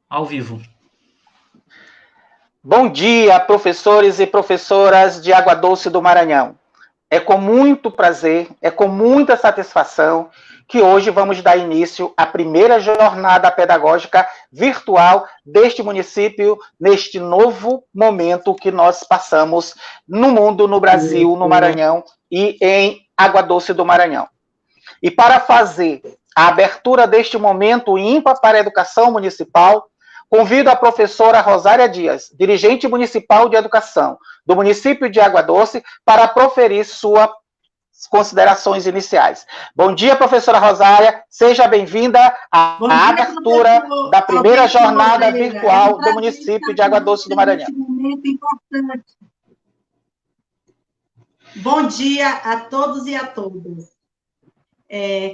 Ao vivo. Bom dia, professores e professoras de Água Doce do Maranhão. É com muito prazer, é com muita satisfação que hoje vamos dar início à primeira jornada pedagógica virtual deste município, neste novo momento que nós passamos no mundo, no Brasil, no Maranhão e em Água Doce do Maranhão. E para fazer a abertura deste momento ímpar para a educação municipal, convido a professora Rosária Dias, dirigente municipal de educação do município de Água Doce, para proferir suas considerações iniciais. Bom dia, professora Rosária, seja bem-vinda à Bom dia, abertura da primeira Alberto jornada Moreira. virtual do município de Água Doce do Maranhão. Nesse momento importante. Bom dia a todos e a todas.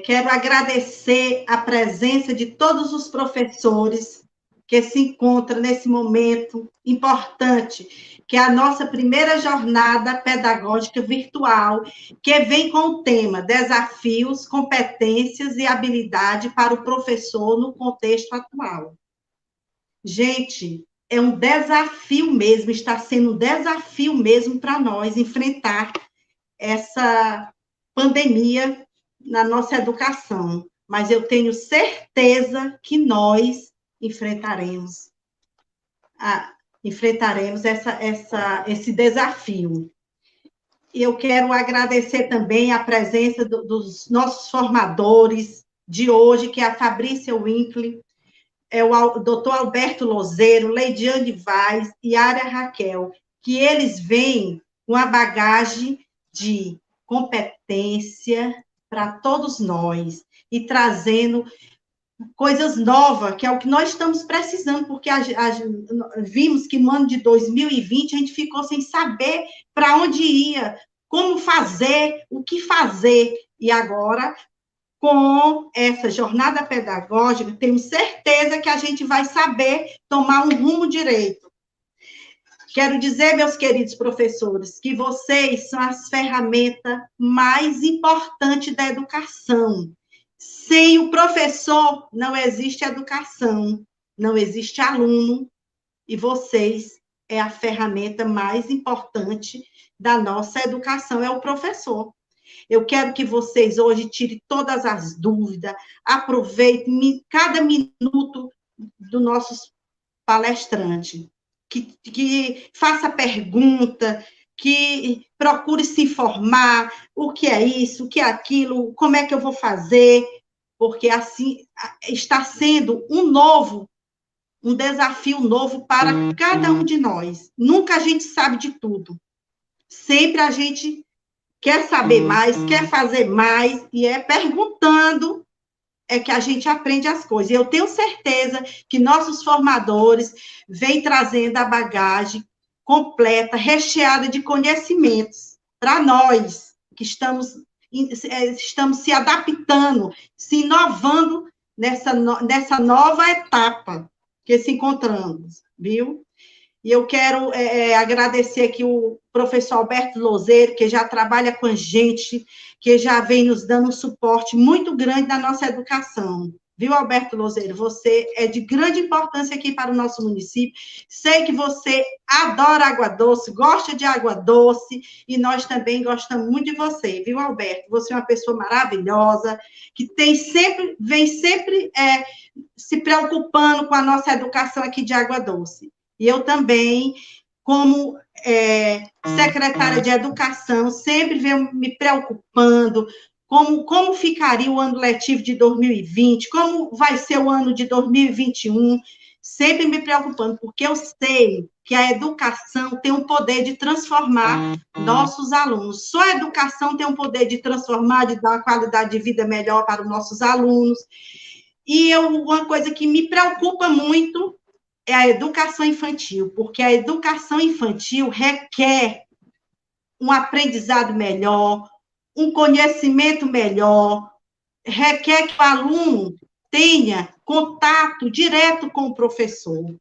Quero agradecer a presença de todos os professores que se encontram nesse momento importante, que é a nossa primeira jornada pedagógica virtual, que vem com o tema Desafios, Competências e Habilidade para o Professor no Contexto Atual. Gente, é um desafio mesmo, está sendo um desafio mesmo para nós enfrentar essa pandemia na nossa educação, mas eu tenho certeza que nós enfrentaremos esse desafio. E eu quero agradecer também a presença dos nossos formadores de hoje, que é a Fabrícia Winkler, é o doutor Alberto Lozeiro, Leidiane Vaz e Área Raquel, que eles vêm com a bagagem de competência para todos nós e trazendo coisas novas, que é o que nós estamos precisando, porque vimos que no ano de 2020 a gente ficou sem saber para onde ia, como fazer, o que fazer, e agora, com essa jornada pedagógica, tenho certeza que a gente vai saber tomar um rumo direito. Quero dizer, meus queridos professores, que vocês são as ferramentas mais importantes da educação. Sem o professor, não existe educação, não existe aluno, e vocês é a ferramenta mais importante da nossa educação, é o professor. Eu quero que vocês hoje tirem todas as dúvidas, aproveitem cada minuto do nosso palestrante, que faça pergunta, que procure se informar, o que é isso, o que é aquilo, como é que eu vou fazer, porque assim está sendo um desafio novo para cada um de nós. Nunca a gente sabe de tudo. Sempre a gente quer saber mais, quer fazer mais, e é perguntando que a gente aprende as coisas. E eu tenho certeza que nossos formadores vêm trazendo a bagagem completa, recheada de conhecimentos, para nós, que estamos se adaptando, se inovando nessa nova etapa que se encontramos, viu? E eu quero agradecer aqui o professor Alberto Lozeiro, que já trabalha com a gente, que já vem nos dando um suporte muito grande na nossa educação. Viu, Alberto Lozeiro? Você é de grande importância aqui para o nosso município. Sei que você adora água doce, gosta de água doce, e nós também gostamos muito de você, viu, Alberto? Você é uma pessoa maravilhosa, que vem sempre se preocupando com a nossa educação aqui de água doce. E eu também, como secretária de Educação, sempre venho me preocupando como ficaria o ano letivo de 2020, como vai ser o ano de 2021, sempre me preocupando, porque eu sei que a educação tem o poder de transformar nossos alunos. Só a educação tem o poder de transformar, de dar uma qualidade de vida melhor para os nossos alunos. E uma coisa que me preocupa muito é a educação infantil, porque a educação infantil requer um aprendizado melhor, um conhecimento melhor, requer que o aluno tenha contato direto com o professor.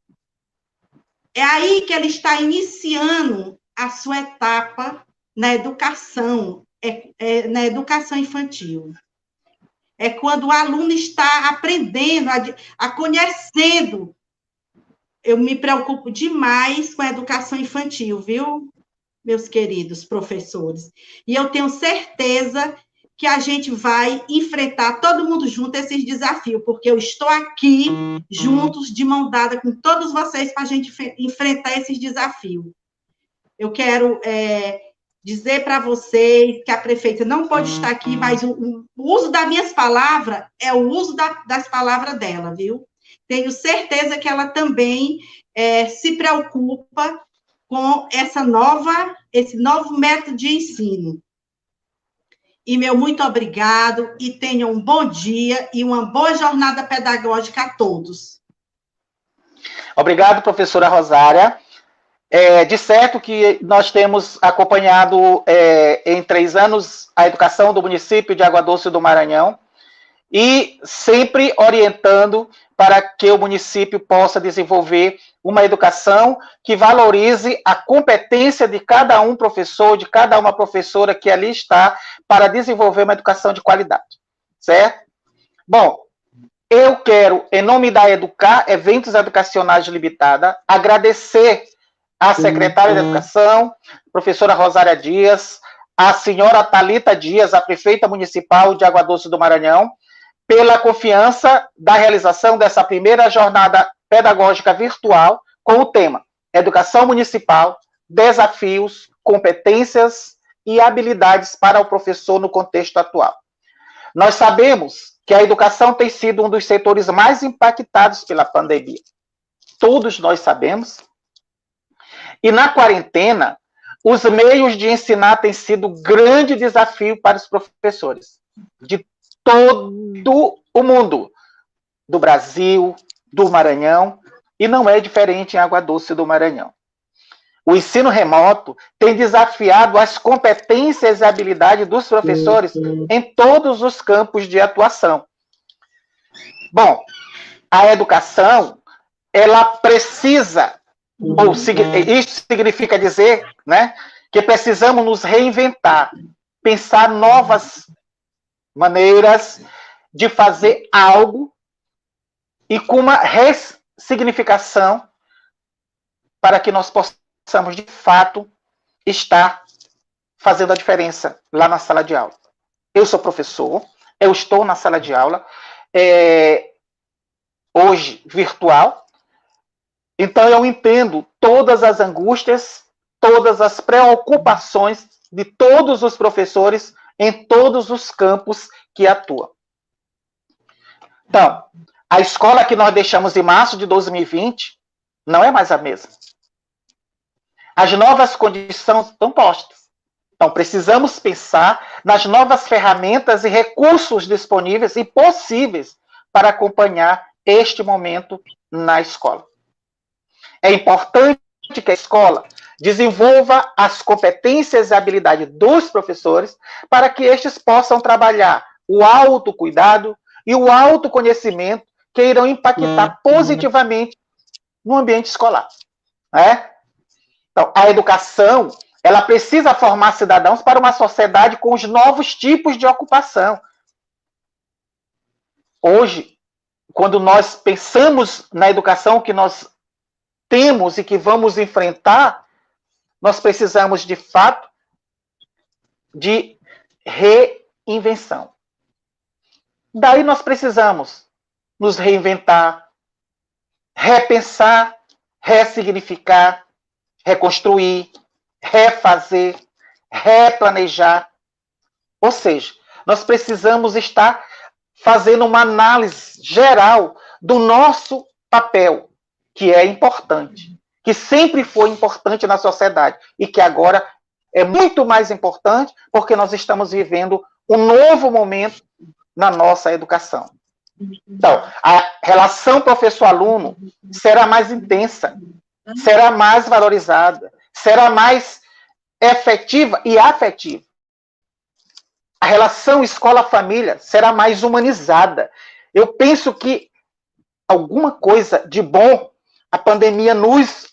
É aí que ele está iniciando a sua etapa na educação infantil. É quando o aluno está aprendendo, a conhecendo eu me preocupo demais com a educação infantil, viu, meus queridos professores? E eu tenho certeza que a gente vai enfrentar todo mundo junto esses desafios, porque eu estou aqui juntos, de mão dada com todos vocês, para a gente enfrentar esses desafios. Eu quero dizer para vocês que a prefeita não pode estar aqui, mas o uso das minhas palavras é o uso das palavras dela, viu? Tenho certeza que ela também se preocupa com esse novo método de ensino. E meu muito obrigado, e tenham um bom dia e uma boa jornada pedagógica a todos. Obrigado, professora Rosária. De certo que nós temos acompanhado em 3 anos a educação do município de Água Doce do Maranhão e sempre orientando para que o município possa desenvolver uma educação que valorize a competência de cada um professor, de cada uma professora que ali está, para desenvolver uma educação de qualidade, certo? Bom, eu quero, em nome da Educar Eventos Educacionais Limitada, agradecer à secretária de Educação, professora Rosária Dias, à senhora Thalita Dias, a prefeita municipal de Água Doce do Maranhão, pela confiança da realização dessa primeira jornada pedagógica virtual com o tema Educação Municipal, Desafios, Competências e Habilidades para o Professor no Contexto Atual. Nós sabemos que a educação tem sido um dos setores mais impactados pela pandemia. Todos nós sabemos. E na quarentena, os meios de ensinar têm sido um grande desafio para os professores de todo o mundo, do Brasil, do Maranhão, e não é diferente em Água Doce do Maranhão. O ensino remoto tem desafiado as competências e habilidades dos professores em todos os campos de atuação. Bom, a educação, ela precisa, isso significa dizer, né, que precisamos nos reinventar, pensar novas maneiras de fazer algo e com uma ressignificação para que nós possamos, de fato, estar fazendo a diferença lá na sala de aula. Eu sou professor, eu estou na sala de aula, hoje virtual, então eu entendo todas as angústias, todas as preocupações de todos os professores em todos os campos que atuam. Então, a escola que nós deixamos em março de 2020 não é mais a mesma. As novas condições estão postas. Então, precisamos pensar nas novas ferramentas e recursos disponíveis e possíveis para acompanhar este momento na escola. É importante que a escola desenvolva as competências e habilidades dos professores para que estes possam trabalhar o autocuidado e o autoconhecimento que irão impactar positivamente no ambiente escolar. Né? Então, a educação, ela precisa formar cidadãos para uma sociedade com os novos tipos de ocupação. Hoje, quando nós pensamos na educação que nós temos e que vamos enfrentar, nós precisamos, de fato, de reinvenção. Daí nós precisamos nos reinventar, repensar, ressignificar, reconstruir, refazer, replanejar. Ou seja, nós precisamos estar fazendo uma análise geral do nosso papel, que é importante, que sempre foi importante na sociedade e que agora é muito mais importante porque nós estamos vivendo um novo momento na nossa educação. Então, a relação professor-aluno será mais intensa, será mais valorizada, será mais efetiva e afetiva. A relação escola-família será mais humanizada. Eu penso que alguma coisa de bom a pandemia nos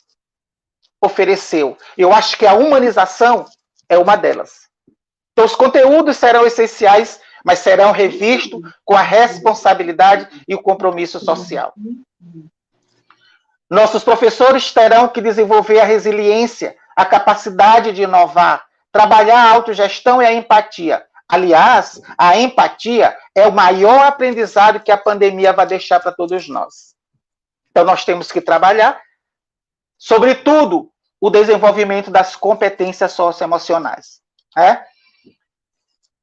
ofereceu. Eu acho que a humanização é uma delas. Então, os conteúdos serão essenciais, mas serão revistos com a responsabilidade e o compromisso social. Nossos professores terão que desenvolver a resiliência, a capacidade de inovar, trabalhar a autogestão e a empatia. Aliás, a empatia é o maior aprendizado que a pandemia vai deixar para todos nós. Então, nós temos que trabalhar, sobretudo, o desenvolvimento das competências socioemocionais. Né?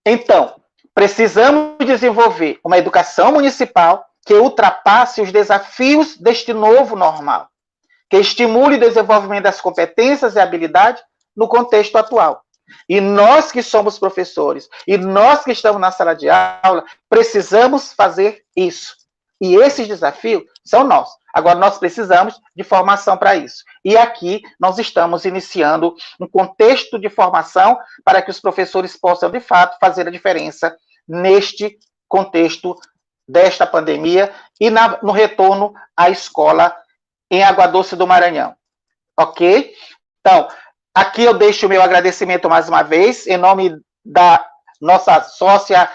Então, precisamos desenvolver uma educação municipal que ultrapasse os desafios deste novo normal, que estimule o desenvolvimento das competências e habilidades no contexto atual. E nós que somos professores, e nós que estamos na sala de aula, precisamos fazer isso. E esses desafios são nossos. Agora, nós precisamos de formação para isso. E aqui nós estamos iniciando um contexto de formação para que os professores possam, de fato, fazer a diferença neste contexto desta pandemia e no retorno à escola em Água Doce do Maranhão. Ok? Então, aqui eu deixo o meu agradecimento mais uma vez, em nome da nossa sócia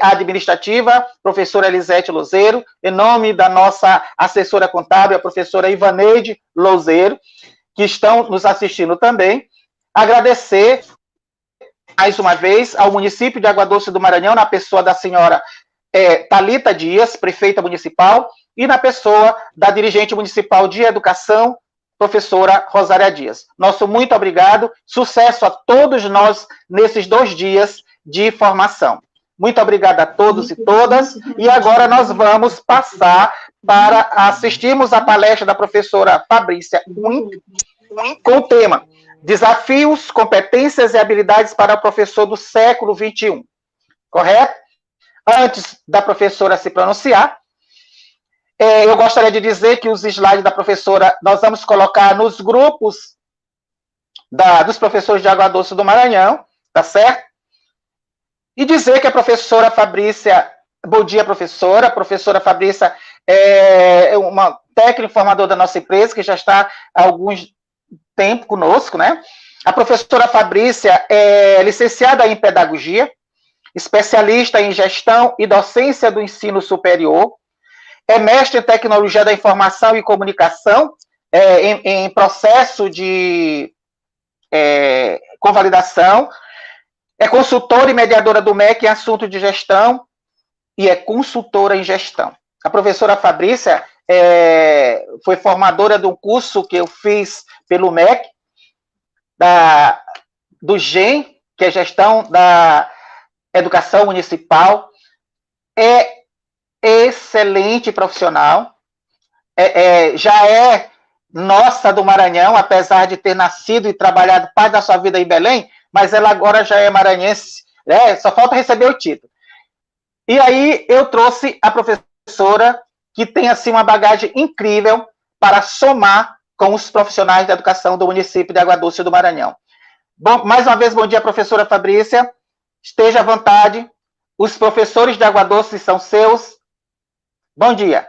administrativa, professora Elisete Louzeiro, em nome da nossa assessora contábil, a professora Ivaneide Louzeiro, que estão nos assistindo também. Agradecer, mais uma vez, ao município de Água Doce do Maranhão, na pessoa da senhora Thalita Dias, prefeita municipal, e na pessoa da dirigente municipal de educação, professora Rosária Dias. Nosso muito obrigado, sucesso a todos nós nesses 2 dias de formação. Muito obrigado a todos e todas, e agora nós vamos passar para assistirmos a palestra da professora Fabrícia Wink, com o tema Desafios, Competências e Habilidades para o Professor do Século XXI. Correto? Antes da professora se pronunciar, eu gostaria de dizer que os slides da professora nós vamos colocar nos grupos dos professores de Água Doce do Maranhão, tá certo? E dizer que a professora Fabrícia, bom dia, professora. A professora Fabrícia é uma técnica formadora da nossa empresa, que já está há algum tempo conosco, né? A professora Fabrícia é licenciada em Pedagogia, especialista em Gestão e Docência do Ensino Superior, é mestre em Tecnologia da Informação e Comunicação, em processo de convalidação, é consultora e mediadora do MEC em assunto de gestão e é consultora em gestão. A professora Fabrícia foi formadora de um curso que eu fiz pelo MEC, do GEM, que é Gestão da Educação Municipal, é excelente profissional, já é nossa do Maranhão, apesar de ter nascido e trabalhado parte da sua vida em Belém, mas ela agora já é maranhense, né? Só falta receber o título. E aí eu trouxe a professora que tem assim uma bagagem incrível para somar com os profissionais da educação do município de Água Doce do Maranhão. Bom, mais uma vez, bom dia, professora Fabrícia. Esteja à vontade. Os professores de Água Doce são seus. Bom dia.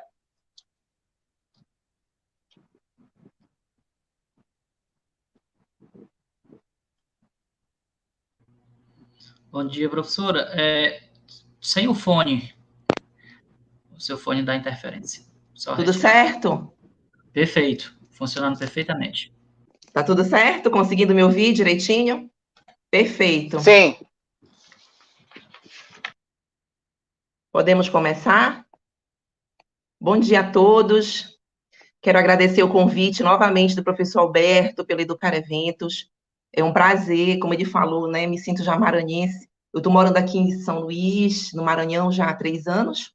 Bom dia, professora. Sem o fone. O seu fone dá interferência. Tudo certo? Perfeito. Funcionando perfeitamente. Tá tudo certo? Conseguindo me ouvir direitinho? Perfeito. Sim. Podemos começar? Bom dia a todos. Quero agradecer o convite novamente do professor Alberto pelo Educar Eventos. É um prazer, como ele falou, né? Me sinto já maranhense. Eu estou morando aqui em São Luís, no Maranhão, já há 3 anos.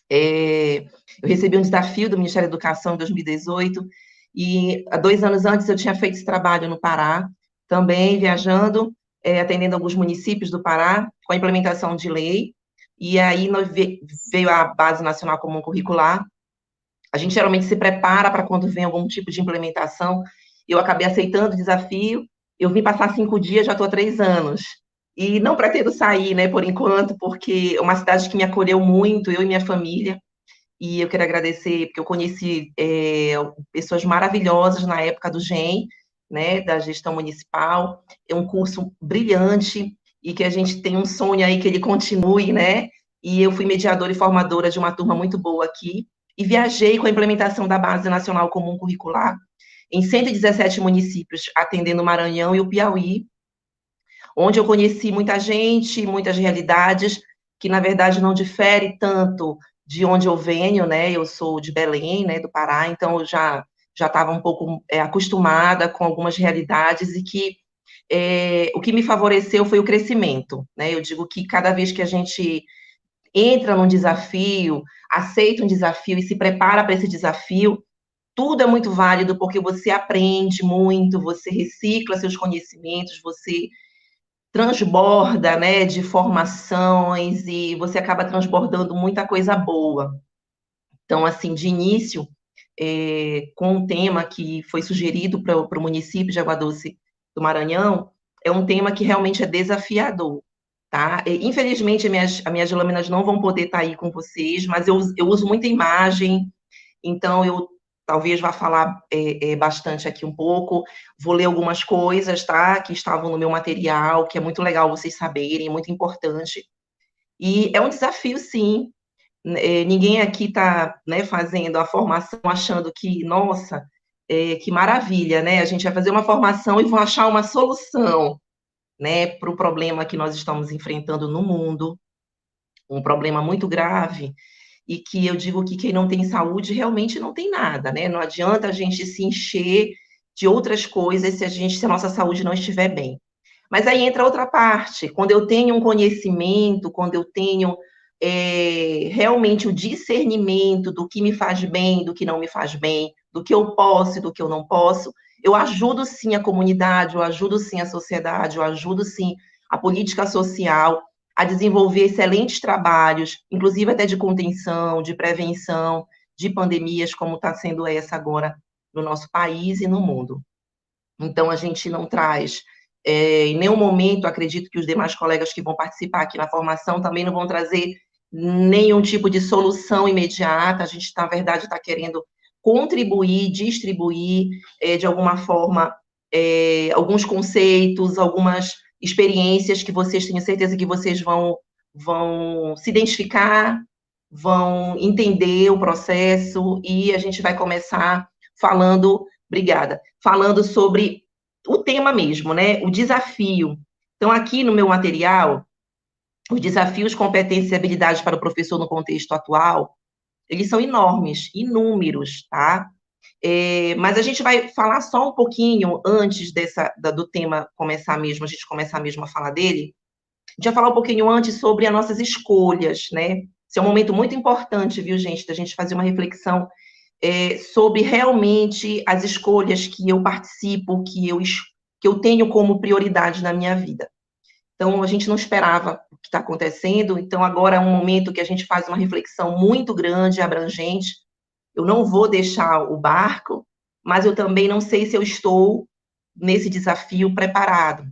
Eu recebi um desafio do Ministério da Educação em 2018, e há 2 anos antes eu tinha feito esse trabalho no Pará, também viajando, atendendo alguns municípios do Pará, com a implementação de lei, e aí veio a Base Nacional Comum Curricular. A gente geralmente se prepara para quando vem algum tipo de implementação. Eu acabei aceitando o desafio, eu vim passar 5 dias, já estou há 3 anos. E não pretendo sair, né, por enquanto, porque é uma cidade que me acolheu muito, eu e minha família. E eu quero agradecer, porque eu conheci pessoas maravilhosas na época do GEM, né, da gestão municipal. É um curso brilhante e que a gente tem um sonho aí que ele continue, né? E eu fui mediadora e formadora de uma turma muito boa aqui. e viajei com a implementação da Base Nacional Comum Curricular em 117 municípios, atendendo o Maranhão e o Piauí, onde eu conheci muita gente, muitas realidades, que, na verdade, não difere tanto de onde eu venho, né? Eu sou de Belém, né, do Pará, então eu já estava um pouco acostumada com algumas realidades e que o que me favoreceu foi o crescimento, né? Eu digo que cada vez que a gente entra num desafio, aceita um desafio e se prepara para esse desafio, tudo é muito válido, porque você aprende muito, você recicla seus conhecimentos, você transborda, né, de formações e você acaba transbordando muita coisa boa. Então, assim, de início, com um tema que foi sugerido para o município de Água Doce do Maranhão, é um tema que realmente é desafiador, tá? Infelizmente, as minhas lâminas não vão poder estar aí com vocês, mas eu uso muita imagem, então eu talvez vá falar bastante aqui um pouco, vou ler algumas coisas, tá? Que estavam no meu material, que é muito legal vocês saberem, muito importante. E é um desafio, sim. Ninguém aqui está, né, fazendo a formação achando que, nossa, que maravilha, né? A gente vai fazer uma formação e vão achar uma solução, né, para o problema que nós estamos enfrentando no mundo, um problema muito grave, e que eu digo que quem não tem saúde realmente não tem nada, né? Não adianta a gente se encher de outras coisas se a nossa saúde não estiver bem. Mas aí entra outra parte, quando eu tenho um conhecimento, quando eu tenho realmente o discernimento do que me faz bem, do que não me faz bem, do que eu posso e do que eu não posso, eu ajudo sim a comunidade, eu ajudo sim a sociedade, eu ajudo sim a política social a desenvolver excelentes trabalhos, inclusive até de contenção, de prevenção, de pandemias, como está sendo essa agora no nosso país e no mundo. Então, a gente não traz, em nenhum momento, acredito que os demais colegas que vão participar aqui na formação também não vão trazer nenhum tipo de solução imediata, a gente, na verdade, está querendo contribuir, distribuir, de alguma forma, alguns conceitos, algumas experiências que vocês, tenho certeza que vocês vão se identificar, vão entender o processo, e a gente vai começar falando, obrigada, falando sobre o tema mesmo, né, o desafio. Então, aqui no meu material, os desafios, competências e habilidades para o professor no contexto atual, eles são enormes, inúmeros, tá? Mas a gente vai falar só um pouquinho antes do tema começar mesmo, a gente começar mesmo a falar dele, a gente vai falar um pouquinho antes sobre as nossas escolhas, né? Esse é um momento muito importante, viu, gente, da gente fazer uma reflexão sobre realmente as escolhas que eu participo, que eu tenho como prioridade na minha vida. Então, a gente não esperava o que está acontecendo, então agora é um momento que a gente faz uma reflexão muito grande, abrangente. Eu não vou deixar o barco, mas eu também não sei se eu estou nesse desafio preparado.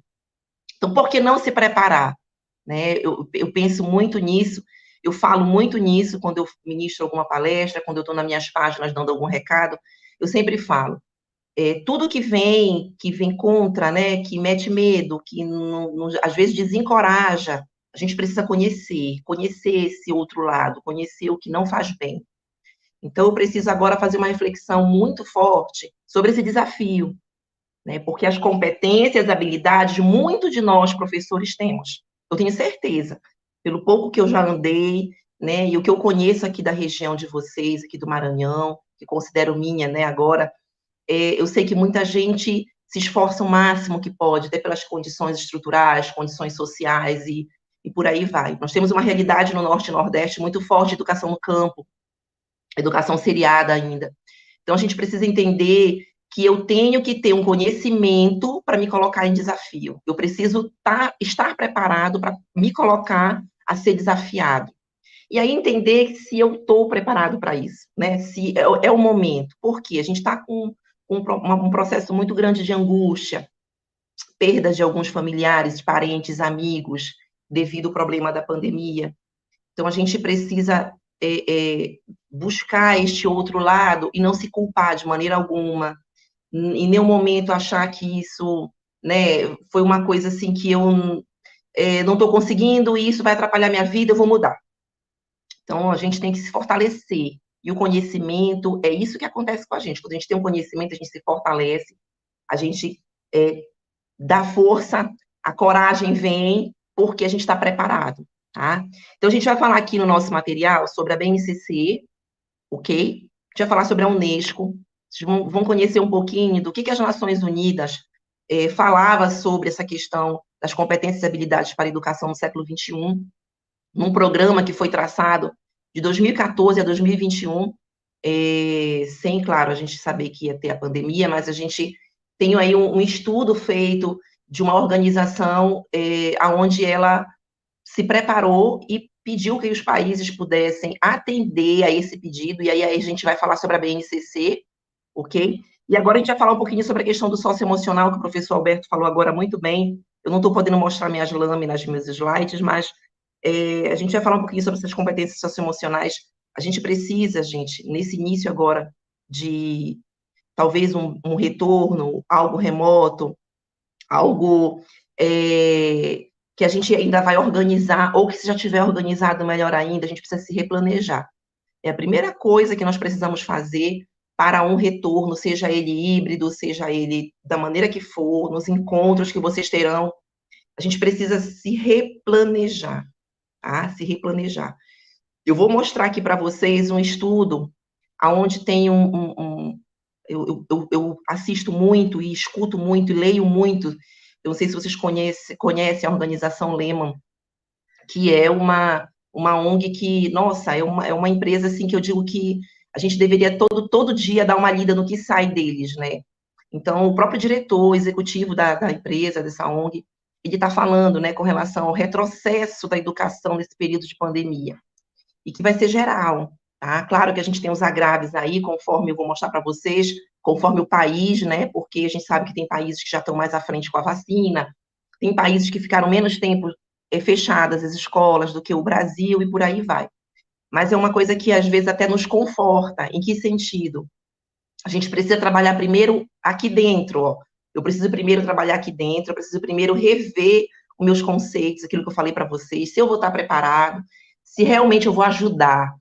Então, por que não se preparar? Né? Eu penso muito nisso, eu falo muito nisso quando eu ministro alguma palestra, quando eu estou nas minhas páginas dando algum recado, eu sempre falo, tudo que vem contra, né, que mete medo, que às vezes desencoraja, a gente precisa conhecer esse outro lado, conhecer o que não faz bem. Então, eu preciso agora fazer uma reflexão muito forte sobre esse desafio, né, porque as competências, habilidades, muito de nós, professores, temos. Eu tenho certeza, pelo pouco que eu já andei, né, e o que eu conheço aqui da região de vocês, aqui do Maranhão, que considero minha, né, agora, eu sei que muita gente se esforça o máximo que pode, até pelas condições estruturais, condições sociais e por aí vai. Nós temos uma realidade no Norte e Nordeste muito forte de educação no campo, educação seriada ainda. Então, a gente precisa entender que eu tenho que ter um conhecimento para me colocar em desafio. Eu preciso estar preparado para me colocar a ser desafiado. E aí entender se eu estou preparado para isso, né? Se é o momento. Porque a gente está com um processo muito grande de angústia, perda de alguns familiares, parentes, amigos, devido ao problema da pandemia. Então, a gente precisa buscar este outro lado e não se culpar de maneira alguma, em nenhum momento achar que isso, né, foi uma coisa assim que eu não estou conseguindo e isso vai atrapalhar minha vida, eu vou mudar. Então, a gente tem que se fortalecer e o conhecimento, é isso que acontece com a gente. Quando a gente tem um conhecimento, a gente se fortalece, a gente dá força, a coragem vem, porque a gente está preparado, tá? Então, a gente vai falar aqui no nosso material sobre a BNCC, ok? A gente vai falar sobre a Unesco, vocês vão conhecer um pouquinho do que as Nações Unidas falava sobre essa questão das competências e habilidades para a educação no século XXI, num programa que foi traçado de 2014 a 2021, sem, claro, a gente saber que ia ter a pandemia, mas a gente tem aí um estudo feito de uma organização onde ela se preparou e pediu que os países pudessem atender a esse pedido, e aí a gente vai falar sobre a BNCC, ok? E agora a gente vai falar um pouquinho sobre a questão do socioemocional, que o professor Alberto falou agora muito bem. Eu não estou podendo mostrar minhas lâminas, meus slides, mas a gente vai falar um pouquinho sobre essas competências socioemocionais. A gente precisa, gente, nesse início agora, de talvez um retorno, algo remoto, algo que a gente ainda vai organizar, ou que se já tiver organizado, melhor ainda, a gente precisa se replanejar. É a primeira coisa que nós precisamos fazer para um retorno, seja ele híbrido, seja ele da maneira que for, nos encontros que vocês terão, a gente precisa se replanejar, tá? Se replanejar. Eu vou mostrar aqui para vocês um estudo onde tem eu assisto muito e escuto muito e leio muito. Eu não sei se vocês conhecem a organização Lehman, que é uma ONG que, nossa, é uma empresa assim que eu digo que a gente deveria todo dia dar uma lida no que sai deles, né? Então, o próprio diretor executivo da empresa, dessa ONG, ele está falando, né, com relação ao retrocesso da educação nesse período de pandemia, e que vai ser geral, tá? Claro que a gente tem os agravos aí, conforme eu vou mostrar para vocês, conforme o país, né, porque a gente sabe que tem países que já estão mais à frente com a vacina, tem países que ficaram menos tempo fechadas as escolas do que o Brasil, e por aí vai. Mas é uma coisa que, às vezes, até nos conforta. Em que sentido? A gente precisa trabalhar primeiro aqui dentro, ó. Eu preciso primeiro trabalhar aqui dentro, eu preciso primeiro rever os meus conceitos, aquilo que eu falei para vocês, se eu vou estar preparado, se realmente eu vou ajudar,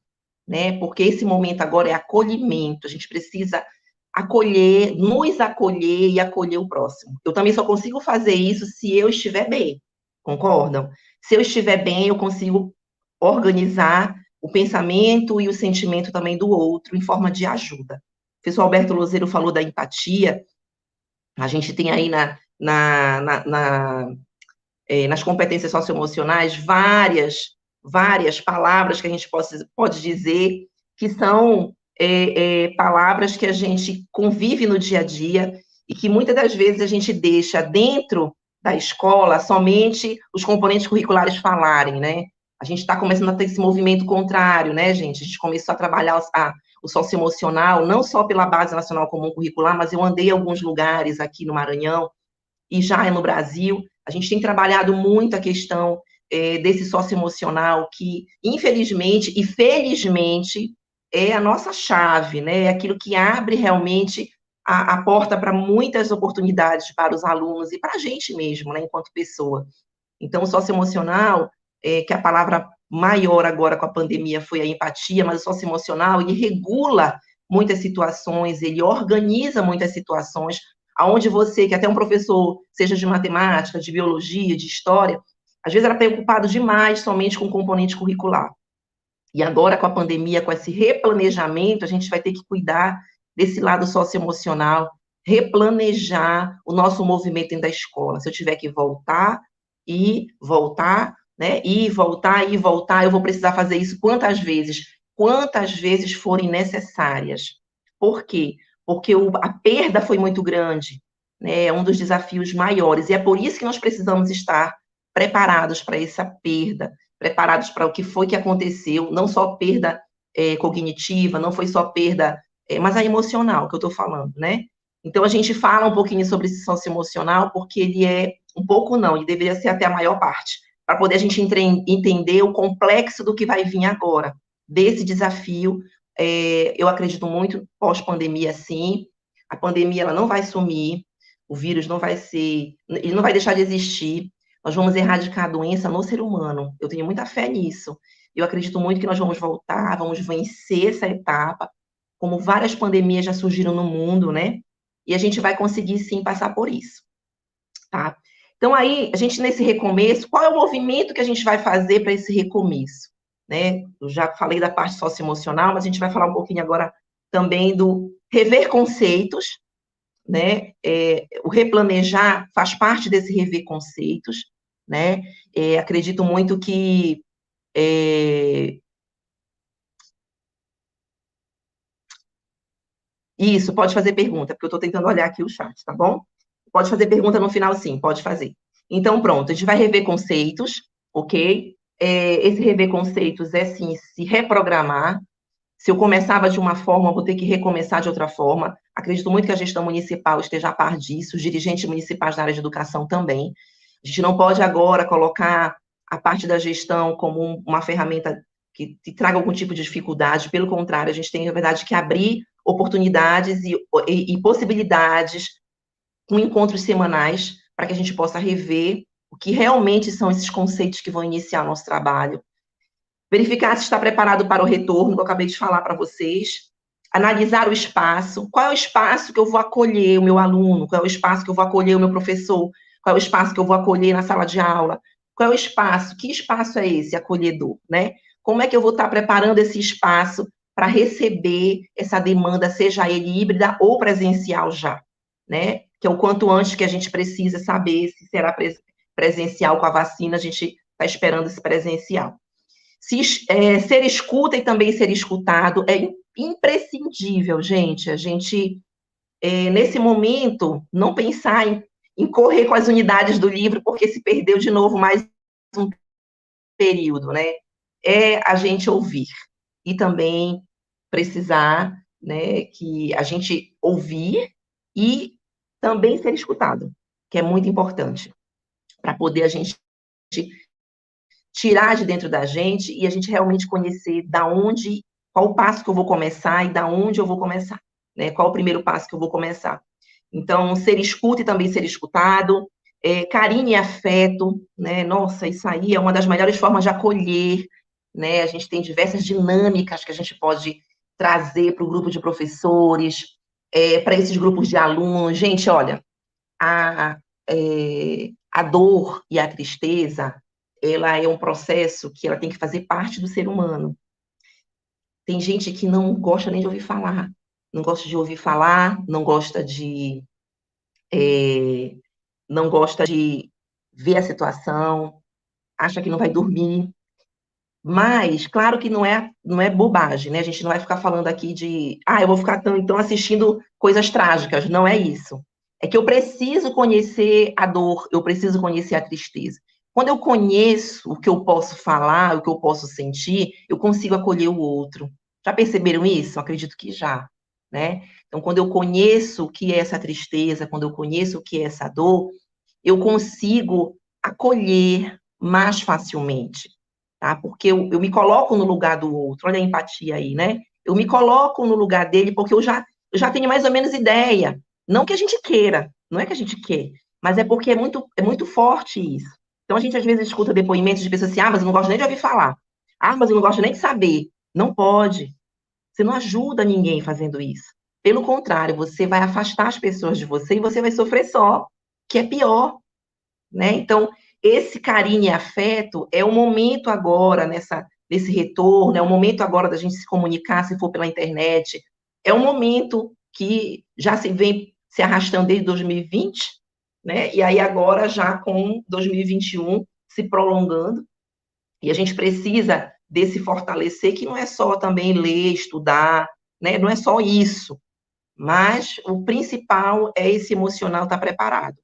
né? Porque esse momento agora é acolhimento, a gente precisa acolher, nos acolher e acolher o próximo. Eu também só consigo fazer isso se eu estiver bem, concordam? Se eu estiver bem, eu consigo organizar o pensamento e o sentimento também do outro em forma de ajuda. O professor Alberto Lozeiro falou da empatia, a gente tem aí nas competências socioemocionais várias palavras que a gente pode dizer que são palavras que a gente convive no dia a dia e que muitas das vezes a gente deixa dentro da escola somente os componentes curriculares falarem, né? A gente está começando a ter esse movimento contrário, né, gente? A gente começou a trabalhar o socioemocional, não só pela Base Nacional Comum Curricular, mas eu andei em alguns lugares aqui no Maranhão e já no Brasil. A gente tem trabalhado muito a questão desse socioemocional que, infelizmente e felizmente, é a nossa chave, né? É aquilo que abre realmente a porta para muitas oportunidades para os alunos e para a gente mesmo, né, enquanto pessoa. Então, o socioemocional, que a palavra maior agora com a pandemia foi a empatia, mas o socioemocional, ele regula muitas situações, ele organiza muitas situações, aonde você, que até um professor, seja de matemática, de biologia, de história, às vezes era preocupado demais somente com o componente curricular. E agora, com a pandemia, com esse replanejamento, a gente vai ter que cuidar desse lado socioemocional, replanejar o nosso movimento dentro da escola. Se eu tiver que voltar, né, e voltar, eu vou precisar fazer isso quantas vezes forem necessárias. Por quê? Porque a perda foi muito grande, né, é um dos desafios maiores, e é por isso que nós precisamos estar preparados para essa perda, preparados para o que foi que aconteceu, não só perda cognitiva, não foi só perda, mas a emocional que eu estou falando, né? Então, a gente fala um pouquinho sobre esse socioemocional, porque ele um pouco não, ele deveria ser até a maior parte, para poder a gente entender o complexo do que vai vir agora, desse desafio. Eu acredito muito, pós-pandemia, sim, a pandemia ela não vai sumir, o vírus não vai ele não vai deixar de existir, nós vamos erradicar a doença no ser humano, eu tenho muita fé nisso, Eu acredito muito que nós vamos voltar, vamos vencer essa etapa, como várias pandemias já surgiram no mundo, né? E a gente vai conseguir, sim, passar por isso, tá? Então, aí, a gente, nesse recomeço, qual é o movimento que a gente vai fazer para esse recomeço? Né? Eu já falei da parte socioemocional, mas a gente vai falar um pouquinho agora também do rever conceitos, né? O replanejar faz parte desse rever conceitos, né? Acredito muito que isso, pode fazer pergunta, porque eu estou tentando olhar aqui o chat, tá bom? Pode fazer pergunta no final, sim, pode fazer. Então, pronto, a gente vai rever conceitos, ok? Esse rever conceitos é, sim, se reprogramar. Se eu começava de uma forma, eu vou ter que recomeçar de outra forma. Acredito muito que a gestão municipal esteja a par disso, os dirigentes municipais na área de educação também. A gente não pode agora colocar a parte da gestão como uma ferramenta que traga algum tipo de dificuldade, pelo contrário, a gente tem, na verdade, que abrir oportunidades e possibilidades com encontros semanais para que a gente possa rever o que realmente são esses conceitos que vão iniciar o nosso trabalho. Verificar se está preparado para o retorno, que eu acabei de falar para vocês. Analisar o espaço. Qual é o espaço que eu vou acolher o meu aluno? Qual é o espaço que eu vou acolher o meu professor? Qual é o espaço que eu vou acolher na sala de aula? Qual é o espaço? Que espaço é esse acolhedor, né? Como é que eu vou estar preparando esse espaço para receber essa demanda, seja ele híbrida ou presencial já, né? Que é o quanto antes que a gente precisa saber se será presencial com a vacina, a gente está esperando esse presencial. Ser escuta e também ser escutado é imprescindível, gente. A gente, nesse momento, não pensar em correr com as unidades do livro, porque se perdeu de novo mais um período, né? É a gente ouvir. E também precisar, né, que a gente ouvir e também ser escutado, que é muito importante, para poder a gente tirar de dentro da gente e a gente realmente conhecer qual o passo que eu vou começar e da onde eu vou começar, né? Qual o primeiro passo que eu vou começar. Então, ser escuta e também ser escutado, carinho e afeto, né? Nossa, isso aí é uma das melhores formas de acolher, né? A gente tem diversas dinâmicas que a gente pode trazer para o grupo de professores, para esses grupos de alunos. Gente, olha, a dor e a tristeza, ela é um processo que ela tem que fazer parte do ser humano. Tem gente que não gosta nem de ouvir falar, não gosta de ouvir falar, não gosta de ver a situação, acha que não vai dormir. Mas, claro que não é bobagem, né? A gente não vai ficar falando aqui eu vou ficar então assistindo coisas trágicas. Não é isso. É que eu preciso conhecer a dor, eu preciso conhecer a tristeza. Quando eu conheço o que eu posso falar, o que eu posso sentir, eu consigo acolher o outro. Já perceberam isso? Eu acredito que já, né? Então, quando eu conheço o que é essa tristeza, quando eu conheço o que é essa dor, eu consigo acolher mais facilmente, tá? Porque eu me coloco no lugar do outro. Olha a empatia aí, né? Eu me coloco no lugar dele porque eu já tenho mais ou menos ideia. Não que a gente queira, não é que a gente quer, mas é porque é muito forte isso. Então, a gente, às vezes, escuta depoimentos de pessoas assim, mas eu não gosto nem de ouvir falar. Mas eu não gosto nem de saber. Não pode. Você não ajuda ninguém fazendo isso. Pelo contrário, você vai afastar as pessoas de você e você vai sofrer só, que é pior, né? Então, esse carinho e afeto é o momento agora, nesse retorno, é o momento agora da gente se comunicar, se for pela internet, é um momento que já se vem se arrastando desde 2020, né? E aí agora já com 2021 se prolongando, e a gente precisa desse fortalecer, que não é só também ler, estudar, né? Não é só isso, mas o principal é esse emocional estar preparado.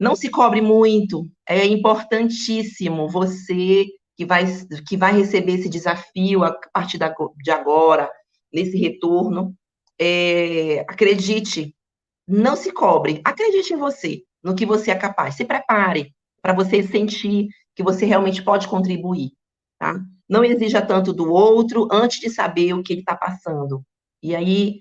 Não se cobre muito, é importantíssimo você que vai receber esse desafio a partir de agora, nesse retorno, acredite, não se cobre, acredite em você, no que você é capaz, se prepare para você sentir que você realmente pode contribuir, tá? Não exija tanto do outro antes de saber o que ele está passando. E aí,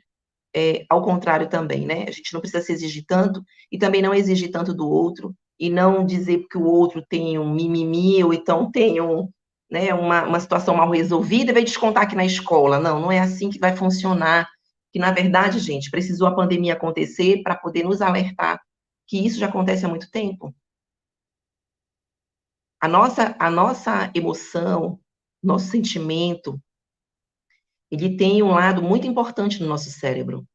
ao contrário também, né? A gente não precisa se exigir tanto e também não exigir tanto do outro e não dizer que o outro tem um mimimi ou então tem né, uma situação mal resolvida e vai descontar aqui na escola. Não, não é assim que vai funcionar. Que, na verdade, gente, precisou a pandemia acontecer para poder nos alertar que isso já acontece há muito tempo. A nossa emoção, nosso sentimento, ele tem um lado muito importante no nosso cérebro.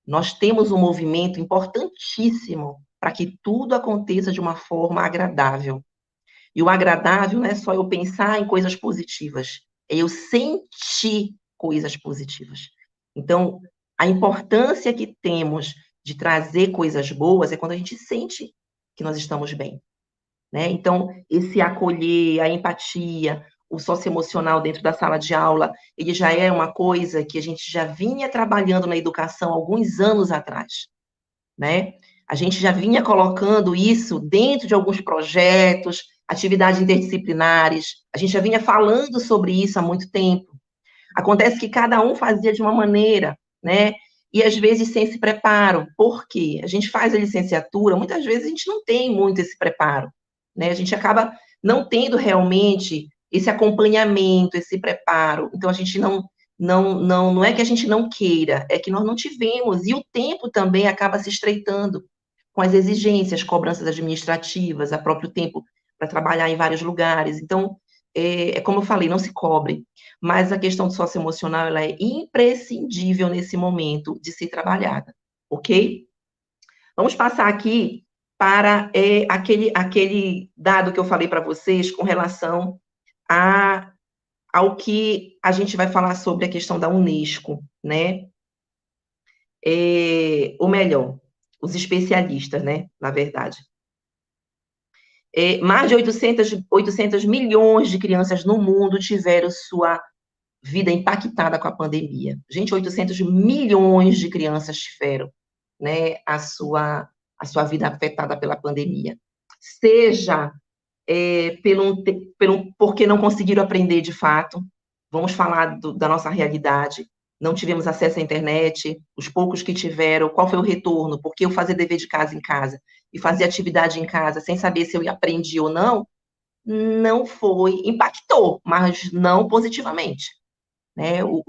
Nós temos um movimento importantíssimo para que tudo aconteça de uma forma agradável. E o agradável não é só eu pensar em coisas positivas, é eu sentir coisas positivas. Então, a importância que temos de trazer coisas boas é quando a gente sente que nós estamos bem, né? Então, esse acolher, a empatia, o socioemocional dentro da sala de aula, ele já é uma coisa que a gente já vinha trabalhando na educação alguns anos atrás, né? A gente já vinha colocando isso dentro de alguns projetos, atividades interdisciplinares, a gente já vinha falando sobre isso há muito tempo. Acontece que cada um fazia de uma maneira, né? E às vezes sem esse preparo. Por quê? A gente faz a licenciatura, muitas vezes a gente não tem muito esse preparo, né? A gente acaba não tendo realmente esse acompanhamento, esse preparo. Então a gente não é que a gente não queira, é que nós não tivemos, e o tempo também acaba se estreitando com as exigências, cobranças administrativas, a próprio tempo para trabalhar em vários lugares. Então, como eu falei, não se cobre, mas a questão do socioemocional, ela é imprescindível nesse momento de ser trabalhada, ok? Vamos passar aqui para aquele dado que eu falei para vocês com relação ao que a gente vai falar sobre a questão da Unesco, né? Ou melhor, os especialistas, né, na verdade. Mais de 800 milhões de crianças no mundo tiveram sua vida impactada com a pandemia. Gente, 800 milhões de crianças tiveram, né, a sua vida afetada pela pandemia. Seja porque não conseguiram aprender de fato, vamos falar da nossa realidade, não tivemos acesso à internet, os poucos que tiveram, qual foi o retorno? Porque eu fazia dever de casa em casa e fazia atividade em casa sem saber se eu aprendi ou não impactou, mas não positivamente, né? O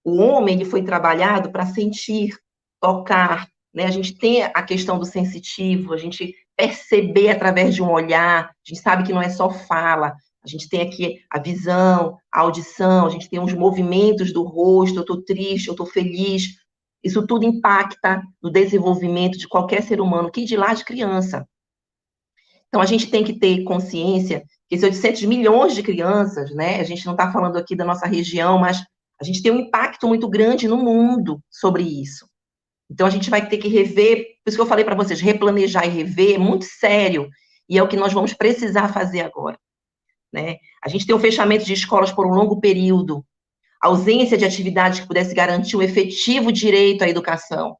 homem, ele foi trabalhado para sentir, tocar, né? A gente tem a questão do sensitivo, a gente perceber através de um olhar, a gente sabe que não é só fala, a gente tem aqui a visão, a audição, a gente tem os movimentos do rosto, eu estou triste, eu estou feliz, isso tudo impacta no desenvolvimento de qualquer ser humano, que de lá de criança. Então, a gente tem que ter consciência que esses 800 milhões de crianças, né, a gente não está falando aqui da nossa região, mas a gente tem um impacto muito grande no mundo sobre isso. Então, a gente vai ter que rever, por isso que eu falei para vocês, replanejar e rever é muito sério, e é o que nós vamos precisar fazer agora, né? A gente tem o fechamento de escolas por um longo período, ausência de atividades que pudesse garantir o efetivo direito à educação.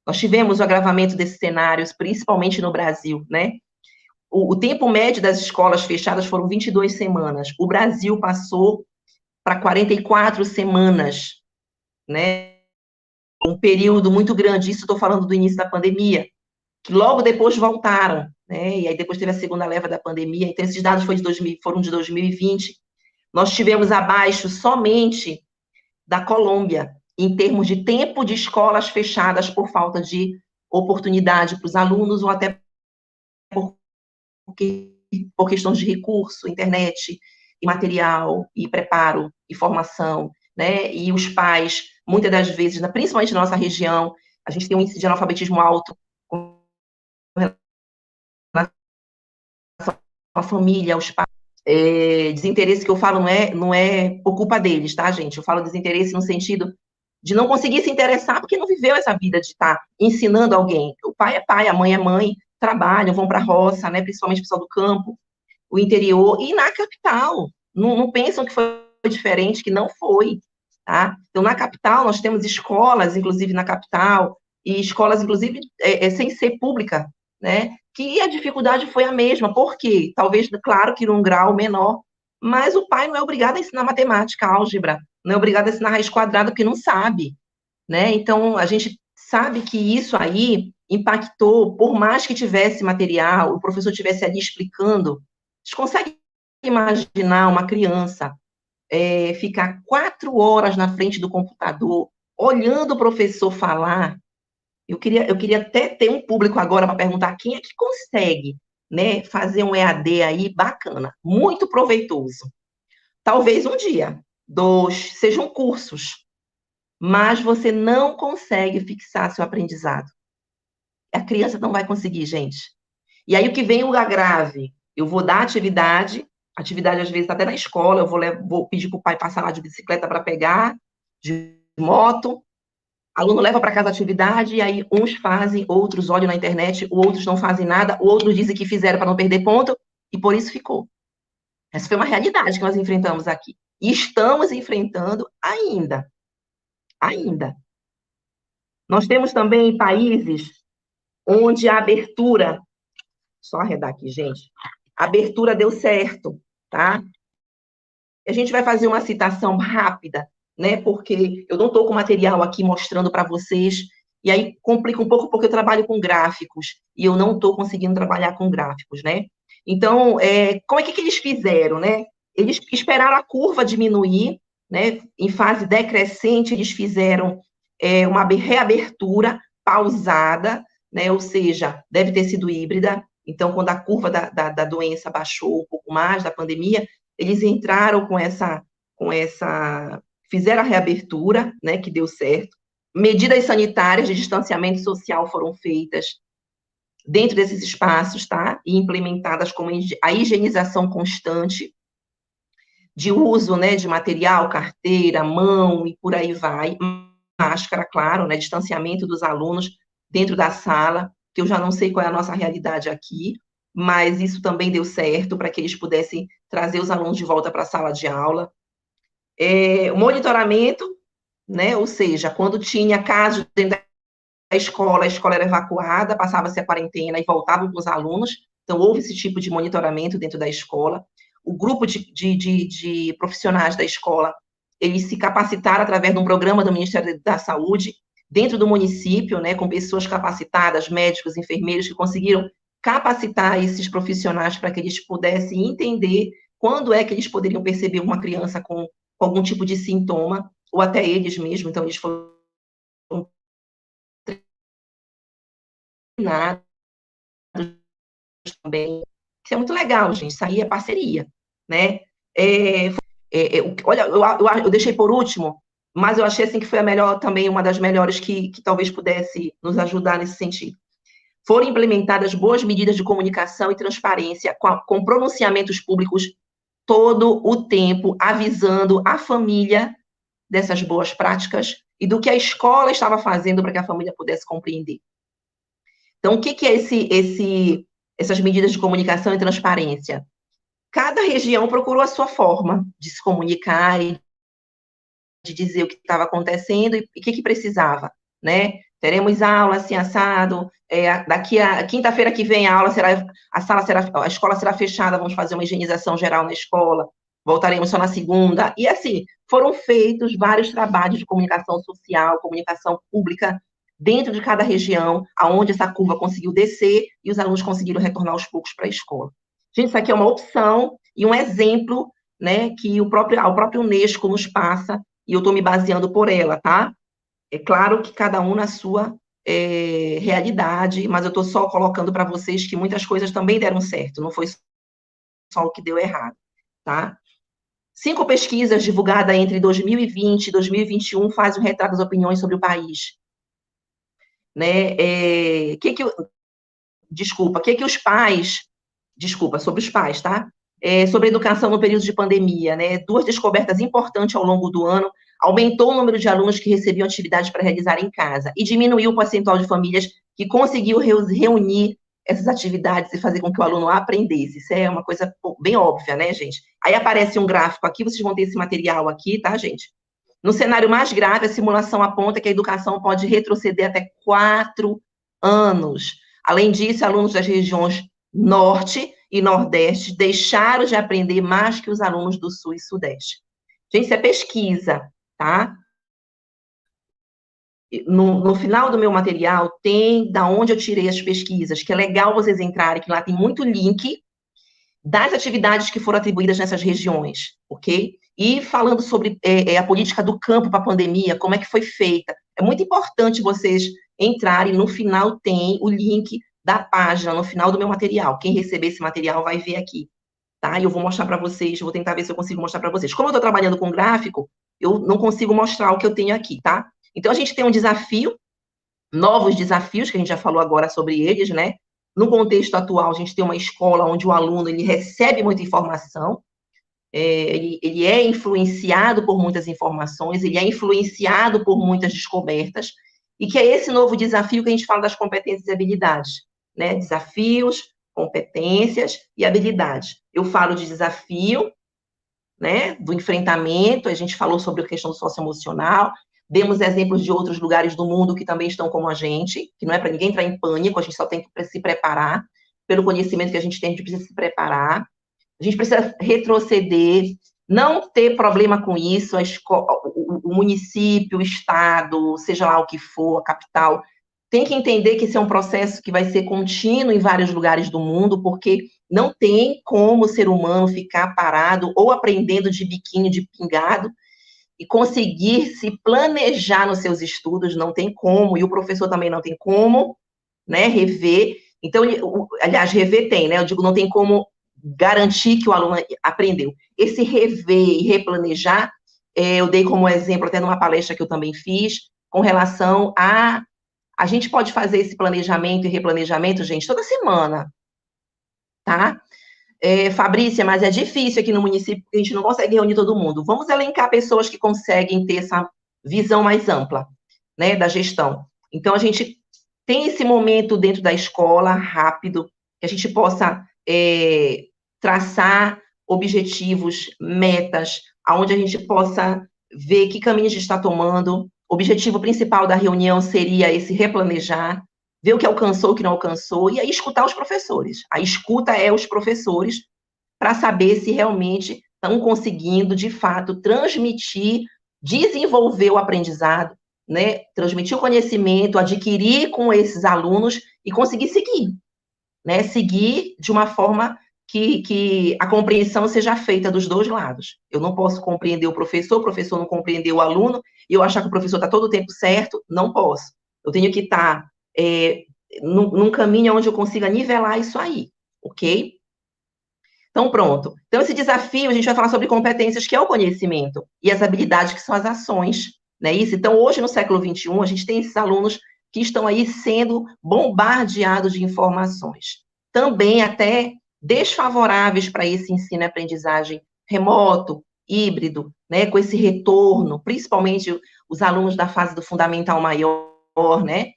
Nós tivemos o agravamento desses cenários, principalmente no Brasil, né? O tempo médio das escolas fechadas foram 22 semanas. O Brasil passou para 44 semanas, né? Um período muito grande, isso estou falando do início da pandemia, que logo depois voltaram, né? E aí depois teve a segunda leva da pandemia, então esses dados foram de 2020. Nós tivemos abaixo somente da Colômbia, em termos de tempo de escolas fechadas por falta de oportunidade para os alunos, ou até por questões de recurso, internet, e material, e preparo, e formação, né? E os pais, muitas das vezes, principalmente na nossa região, a gente tem um índice de analfabetismo alto com relação à família, aos pais. Desinteresse que eu falo não é por culpa deles, tá, gente? Eu falo desinteresse no sentido de não conseguir se interessar porque não viveu essa vida de estar ensinando alguém. O pai é pai, a mãe é mãe, trabalham, vão para a roça, né? Principalmente o pessoal do campo, o interior, e na capital. Não pensam que foi diferente, que não foi, tá? Então, na capital, nós temos escolas, inclusive na capital, e escolas, inclusive, sem ser pública, né? Que a dificuldade foi a mesma. Por quê? Talvez, claro, que num grau menor, mas o pai não é obrigado a ensinar matemática, álgebra, não é obrigado a ensinar raiz quadrada, porque não sabe, né? Então, a gente sabe que isso aí impactou, por mais que tivesse material, o professor estivesse ali explicando, a gente consegue imaginar uma criança ficar 4 horas na frente do computador, olhando o professor falar. Eu queria até ter um público agora para perguntar quem é que consegue, né, fazer um EAD aí bacana, muito proveitoso. Talvez um dia, 2, sejam cursos, mas você não consegue fixar seu aprendizado. A criança não vai conseguir, gente. E aí o que vem o grave? Eu vou dar atividade às vezes está até na escola, vou pedir para o pai passar lá de bicicleta para pegar, de moto, aluno leva para casa a atividade, e aí uns fazem, outros olham na internet, outros não fazem nada, outros dizem que fizeram para não perder ponto, e por isso ficou. Essa foi uma realidade que nós enfrentamos aqui. E estamos enfrentando ainda. Ainda. Nós temos também países onde a abertura, só arredar aqui, gente, a abertura deu certo, tá? A gente vai fazer uma citação rápida, né? Porque eu não estou com material aqui mostrando para vocês, e aí complica um pouco porque eu trabalho com gráficos, e eu não estou conseguindo trabalhar com gráficos, né? Então, como é que eles fizeram, né? Eles esperaram a curva diminuir, né? Em fase decrescente, eles fizeram uma reabertura pausada, né? Ou seja, deve ter sido híbrida. Então, quando a curva da doença baixou um pouco mais, da pandemia, eles entraram com essa, fizeram a reabertura, né, que deu certo. Medidas sanitárias de distanciamento social foram feitas dentro desses espaços, tá? E implementadas como a higienização constante de uso, né, de material, carteira, mão e por aí vai. Máscara, claro, né, distanciamento dos alunos dentro da sala, que eu já não sei qual é a nossa realidade aqui, mas isso também deu certo para que eles pudessem trazer os alunos de volta para a sala de aula. O monitoramento, né, ou seja, quando tinha casos dentro da escola, a escola era evacuada, passava-se a quarentena e voltavam com os alunos, então houve esse tipo de monitoramento dentro da escola. O grupo de profissionais da escola, eles se capacitaram através de um programa do Ministério da Saúde, dentro do município, né, com pessoas capacitadas, médicos, enfermeiros, que conseguiram capacitar esses profissionais para que eles pudessem entender quando é que eles poderiam perceber uma criança com algum tipo de sintoma, ou até eles mesmos, então eles foram treinados também. Isso é muito legal, gente, isso aí é parceria, né? Olha, eu deixei por último, mas eu achei assim que foi a melhor também, uma das melhores que talvez pudesse nos ajudar nesse sentido. Foram implementadas boas medidas de comunicação e transparência, com pronunciamentos públicos todo o tempo, avisando a família dessas boas práticas e do que a escola estava fazendo para que a família pudesse compreender. Então, o que é essas medidas de comunicação e transparência? Cada região procurou a sua forma de se comunicar e de dizer o que estava acontecendo e o que precisava, né? Teremos aula assim assado, daqui a quinta-feira que vem a escola será fechada, vamos fazer uma higienização geral na escola, voltaremos só na segunda, e assim, foram feitos vários trabalhos de comunicação social, comunicação pública, dentro de cada região, aonde essa curva conseguiu descer, e os alunos conseguiram retornar aos poucos para a escola. Gente, isso aqui é uma opção e um exemplo, né, que a própria Unesco nos passa, e eu estou me baseando por ela, tá? É claro que cada um na sua realidade, mas eu estou só colocando para vocês que muitas coisas também deram certo, não foi só o que deu errado, tá? 5 pesquisas divulgadas entre 2020 e 2021 fazem um retrato das opiniões sobre o país. Né? Sobre os pais, tá? Sobre a educação no período de pandemia, né? 2 descobertas importantes ao longo do ano: aumentou o número de alunos que recebiam atividades para realizar em casa e diminuiu o percentual de famílias que conseguiu reunir essas atividades e fazer com que o aluno aprendesse. Isso é uma coisa bem óbvia, né, gente? Aí aparece um gráfico aqui, vocês vão ter esse material aqui, tá, gente? No cenário mais grave, a simulação aponta que a educação pode retroceder até 4 anos. Além disso, alunos das regiões Norte e Nordeste deixaram de aprender mais que os alunos do Sul e Sudeste. Gente, isso é pesquisa, tá? No final do meu material tem da onde eu tirei as pesquisas, que é legal vocês entrarem, que lá tem muito link, das atividades que foram atribuídas nessas regiões, ok? E falando sobre a política do campo para a pandemia, como é que foi feita. É muito importante vocês entrarem, no final tem o link da página, no final do meu material. Quem receber esse material vai ver aqui, tá? E eu vou mostrar para vocês, vou tentar ver se eu consigo mostrar para vocês. Como eu estou trabalhando com gráfico, eu não consigo mostrar o que eu tenho aqui, tá? Então, a gente tem um desafio, novos desafios, que a gente já falou agora sobre eles, né? No contexto atual, a gente tem uma escola onde o aluno, ele recebe muita informação, ele é influenciado por muitas informações, ele é influenciado por muitas descobertas, e que é esse novo desafio que a gente fala das competências e habilidades, né? Desafios, competências e habilidades. Eu falo de desafio, né? Do enfrentamento, a gente falou sobre a questão socioemocional, demos exemplos de outros lugares do mundo que também estão como a gente, que não é para ninguém entrar em pânico, a gente só tem que se preparar, pelo conhecimento que a gente tem, a gente precisa se preparar, a gente precisa retroceder, não ter problema com isso, a escola, o município, o estado, seja lá o que for, a capital, tem que entender que esse é um processo que vai ser contínuo em vários lugares do mundo, porque não tem como o ser humano ficar parado ou aprendendo de biquíni, de pingado, e conseguir se planejar nos seus estudos, não tem como, e o professor também não tem como, né, rever. Então, aliás, rever tem, né, eu digo, não tem como garantir que o aluno aprendeu. Esse rever e replanejar, eu dei como exemplo até numa palestra que eu também fiz, com relação a gente pode fazer esse planejamento e replanejamento, gente, toda semana, tá? Fabrícia, mas é difícil aqui no município, porque a gente não consegue reunir todo mundo. Vamos elencar pessoas que conseguem ter essa visão mais ampla, né, da gestão. Então, a gente tem esse momento dentro da escola, rápido, que a gente possa traçar objetivos, metas, aonde a gente possa ver que caminho a gente está tomando. O objetivo principal da reunião seria esse replanejar, ver o que alcançou, o que não alcançou, e aí escutar os professores. A escuta é os professores para saber se realmente estão conseguindo, de fato, transmitir, desenvolver o aprendizado, né? Transmitir o conhecimento, adquirir com esses alunos e conseguir seguir, né? Seguir de uma forma que a compreensão seja feita dos dois lados. Eu não posso compreender o professor não compreender o aluno, e eu achar que o professor está todo o tempo certo, não posso. Eu tenho que estar num caminho onde eu consiga nivelar isso aí, ok? Então, pronto. Então, esse desafio, a gente vai falar sobre competências, que é o conhecimento, e as habilidades, que são as ações, né? Isso. Então, hoje, no século XXI, a gente tem esses alunos que estão aí sendo bombardeados de informações. Também até desfavoráveis para esse ensino e aprendizagem remoto, híbrido, né? Com esse retorno, principalmente os alunos da fase do fundamental maior, né?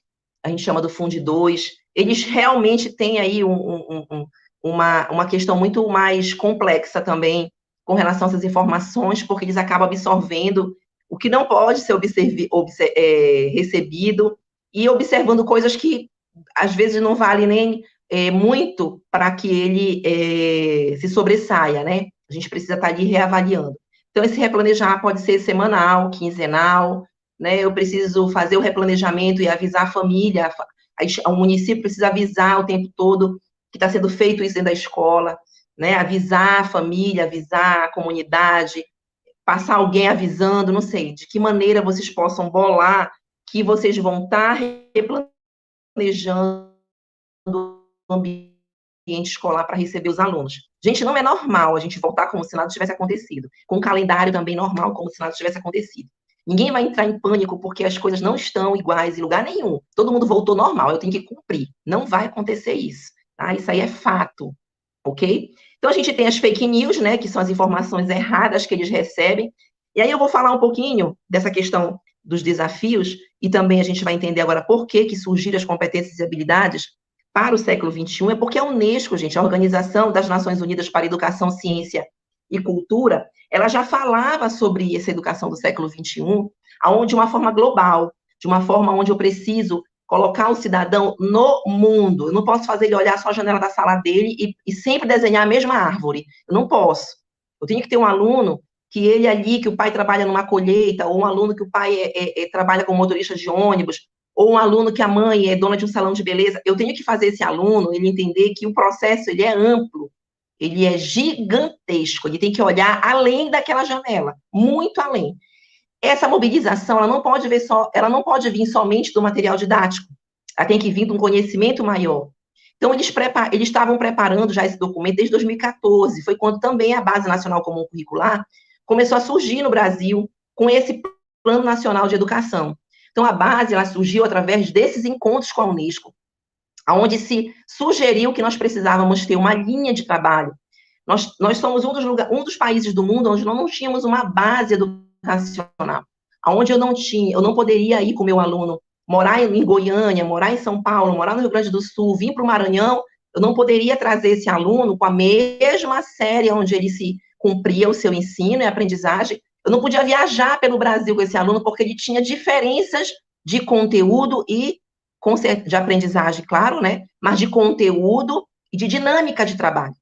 A gente chama do Fundo 2, eles realmente têm aí uma questão muito mais complexa também com relação a essas informações, porque eles acabam absorvendo o que não pode ser recebido e observando coisas que, às vezes, não valem nem muito para que ele se sobressaia, né? A gente precisa estar ali reavaliando. Então, esse replanejar pode ser semanal, quinzenal, né? Eu preciso fazer o replanejamento e avisar a família, o município precisa avisar o tempo todo que está sendo feito isso dentro da escola, né? Avisar a família, avisar a comunidade, passar alguém avisando, não sei, de que maneira vocês possam bolar que vocês vão estar replanejando o ambiente escolar para receber os alunos. Gente, não é normal a gente voltar como se nada tivesse acontecido, com um calendário também normal, como se nada tivesse acontecido. Ninguém vai entrar em pânico porque as coisas não estão iguais em lugar nenhum. Todo mundo voltou normal, eu tenho que cumprir. Não vai acontecer isso, tá? Isso aí é fato, ok? Então, a gente tem as fake news, né, que são as informações erradas que eles recebem. E aí eu vou falar um pouquinho dessa questão dos desafios, e também a gente vai entender agora por que surgiram as competências e habilidades para o século XXI, é porque a Unesco, gente, a Organização das Nações Unidas para a Educação, Ciência e Cultura, ela já falava sobre essa educação do século XXI, onde de uma forma global, de uma forma onde eu preciso colocar o cidadão no mundo. Eu não posso fazer ele olhar só a janela da sala dele e sempre desenhar a mesma árvore. Eu não posso. Eu tenho que ter um aluno que ele ali, que o pai trabalha numa colheita, ou um aluno que o pai trabalha como motorista de ônibus, ou um aluno que a mãe é dona de um salão de beleza. Eu tenho que fazer esse aluno, ele entender que o processo ele é amplo, ele é gigantesco, ele tem que olhar além daquela janela, muito além. Essa mobilização, ela não pode vir somente do material didático, ela tem que vir de um conhecimento maior. Então, eles estavam preparando já esse documento desde 2014, foi quando também a Base Nacional Comum Curricular começou a surgir no Brasil com esse Plano Nacional de Educação. Então, a base, ela surgiu através desses encontros com a Unesco, onde se sugeriu que nós precisávamos ter uma linha de trabalho. Nós somos um dos países do mundo onde nós não tínhamos uma base educacional, onde eu não poderia ir com o meu aluno morar em Goiânia, morar em São Paulo, morar no Rio Grande do Sul, vir para o Maranhão, eu não poderia trazer esse aluno com a mesma série onde ele se cumpria o seu ensino e aprendizagem. Eu não podia viajar pelo Brasil com esse aluno porque ele tinha diferenças de conteúdo e de aprendizagem, claro, né? Mas de conteúdo e de dinâmica de trabalho,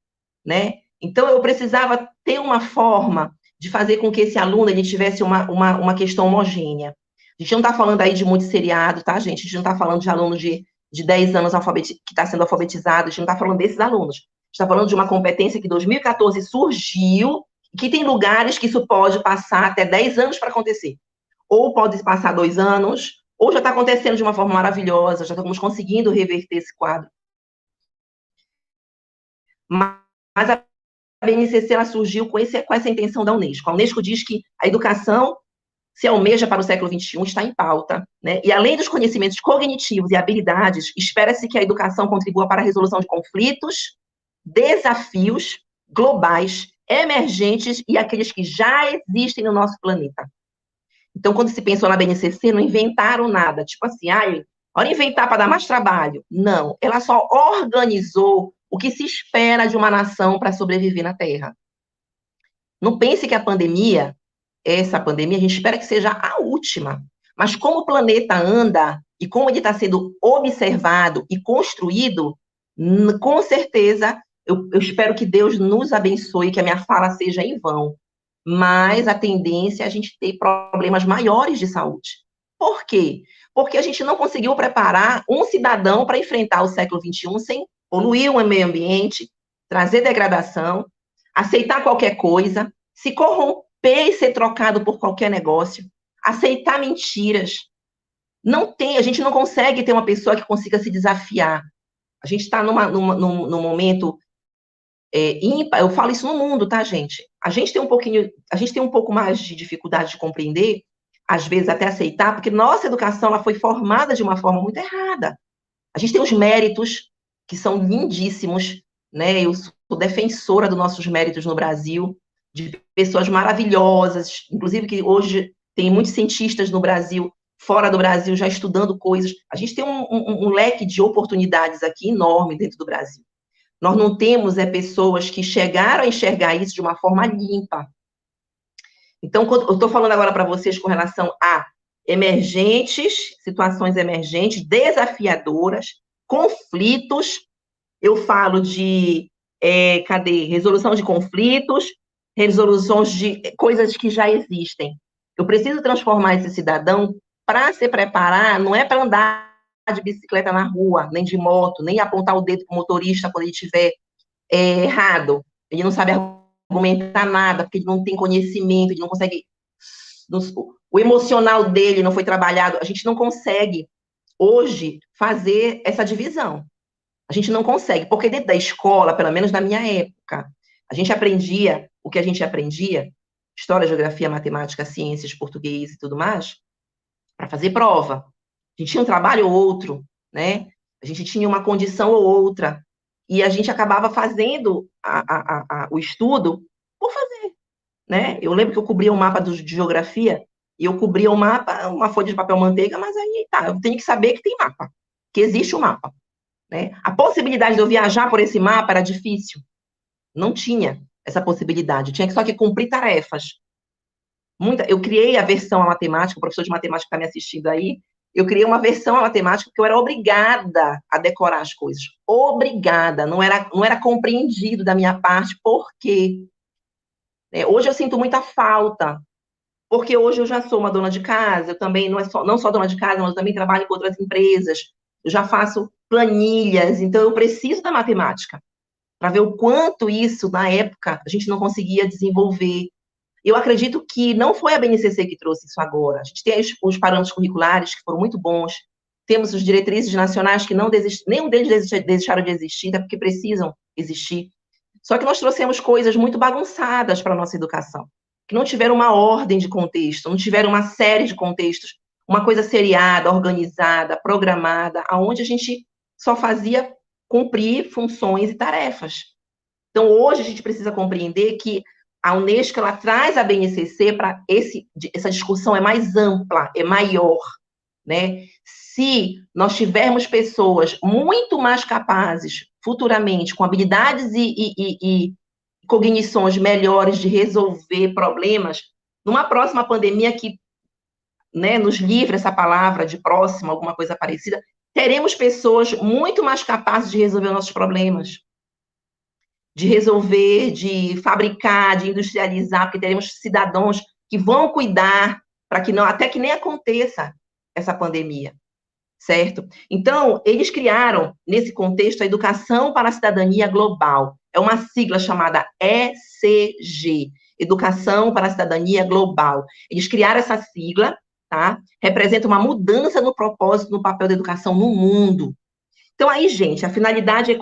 né? Então, eu precisava ter uma forma de fazer com que esse aluno ele tivesse uma questão homogênea. A gente não está falando aí de multisseriado, tá, gente? A gente não está falando de aluno de 10 anos que está sendo alfabetizado, a gente não está falando desses alunos. A gente está falando de uma competência que em 2014 surgiu, e que tem lugares que isso pode passar até 10 anos para acontecer. Ou pode passar 2 anos, ou já está acontecendo de uma forma maravilhosa, já estamos conseguindo reverter esse quadro. Mas a BNCC ela surgiu com essa intenção da Unesco. A Unesco diz que a educação se almeja para o século XXI, está em pauta, né? E além dos conhecimentos cognitivos e habilidades, espera-se que a educação contribua para a resolução de conflitos, desafios globais, emergentes e aqueles que já existem no nosso planeta. Então, quando se pensou na BNCC, não inventaram nada, tipo assim, bora inventar para dar mais trabalho. Não, ela só organizou o que se espera de uma nação para sobreviver na Terra. Não pense que essa pandemia, a gente espera que seja a última. Mas como o planeta anda e como ele está sendo observado e construído, com certeza, eu espero que Deus nos abençoe, que a minha fala seja em vão. Mas a tendência é a gente ter problemas maiores de saúde. Por quê? Porque a gente não conseguiu preparar um cidadão para enfrentar o século XXI sem poluir o meio ambiente, trazer degradação, aceitar qualquer coisa, se corromper e ser trocado por qualquer negócio, aceitar mentiras. A gente não consegue ter uma pessoa que consiga se desafiar. A gente está num momento ímpar, eu falo isso no mundo, tá, gente? A gente tem um pouco mais de dificuldade de compreender, às vezes até aceitar, porque nossa educação ela foi formada de uma forma muito errada. A gente tem os méritos, que são lindíssimos, né? Eu sou defensora dos nossos méritos no Brasil, de pessoas maravilhosas, inclusive que hoje tem muitos cientistas no Brasil, fora do Brasil, já estudando coisas. A gente tem um leque de oportunidades aqui enorme dentro do Brasil. Nós não temos pessoas que chegaram a enxergar isso de uma forma limpa. Então, eu estou falando agora para vocês com relação a situações emergentes, desafiadoras, conflitos. Eu falo de resolução de conflitos, resoluções de coisas que já existem. Eu preciso transformar esse cidadão para se preparar, não é para andar de bicicleta na rua, nem de moto, nem apontar o dedo para o motorista quando ele estiver errado. Ele não sabe argumentar nada, porque ele não tem conhecimento, ele não consegue... O emocional dele não foi trabalhado. A gente não consegue, hoje, fazer essa divisão. A gente não consegue, porque dentro da escola, pelo menos na minha época, a gente aprendia o que a gente aprendia, história, geografia, matemática, ciências, português e tudo mais, para fazer prova. A gente tinha um trabalho ou outro, né? A gente tinha uma condição ou outra, e a gente acabava fazendo o estudo por fazer, né? Eu lembro que eu cobria um mapa de geografia, e eu cobria o mapa, uma folha de papel manteiga, mas aí tá, eu tenho que saber que tem mapa, que existe um mapa, né? A possibilidade de eu viajar por esse mapa era difícil. Não tinha essa possibilidade, eu tinha só que cumprir tarefas. Eu criei a versão à matemática, o professor de matemática está me assistindo aí, eu criei uma versão à matemática porque eu era obrigada a decorar as coisas. Obrigada, não era compreendido da minha parte. Por quê? Hoje eu sinto muita falta, porque hoje eu já sou uma dona de casa, eu também não só dona de casa, mas eu também trabalho com outras empresas, eu já faço planilhas, então eu preciso da matemática para ver o quanto isso, na época, a gente não conseguia desenvolver. Eu acredito que não foi a BNCC que trouxe isso agora. A gente tem os parâmetros curriculares, que foram muito bons, temos os diretrizes nacionais que não desistem, nenhum deles deixaram de existir, até porque precisam existir. Só que nós trouxemos coisas muito bagunçadas para a nossa educação, que não tiveram uma ordem de contexto, não tiveram uma série de contextos, uma coisa seriada, organizada, programada, aonde a gente só fazia cumprir funções e tarefas. Então, hoje, a gente precisa compreender que a Unesco, ela traz a BNCC para essa discussão é mais ampla, é maior, né? Se nós tivermos pessoas muito mais capazes, futuramente, com habilidades e cognições melhores de resolver problemas, numa próxima pandemia que, né, nos livre essa palavra de próxima, alguma coisa parecida, teremos pessoas muito mais capazes de resolver nossos problemas, de resolver, de fabricar, de industrializar, porque teremos cidadãos que vão cuidar para que não, até que nem aconteça essa pandemia, certo? Então, eles criaram, nesse contexto, a Educação para a Cidadania Global. É uma sigla chamada ECG, Educação para a Cidadania Global. Eles criaram essa sigla, tá? Representa uma mudança no propósito, no papel da educação no mundo. Então, aí, gente, a finalidade é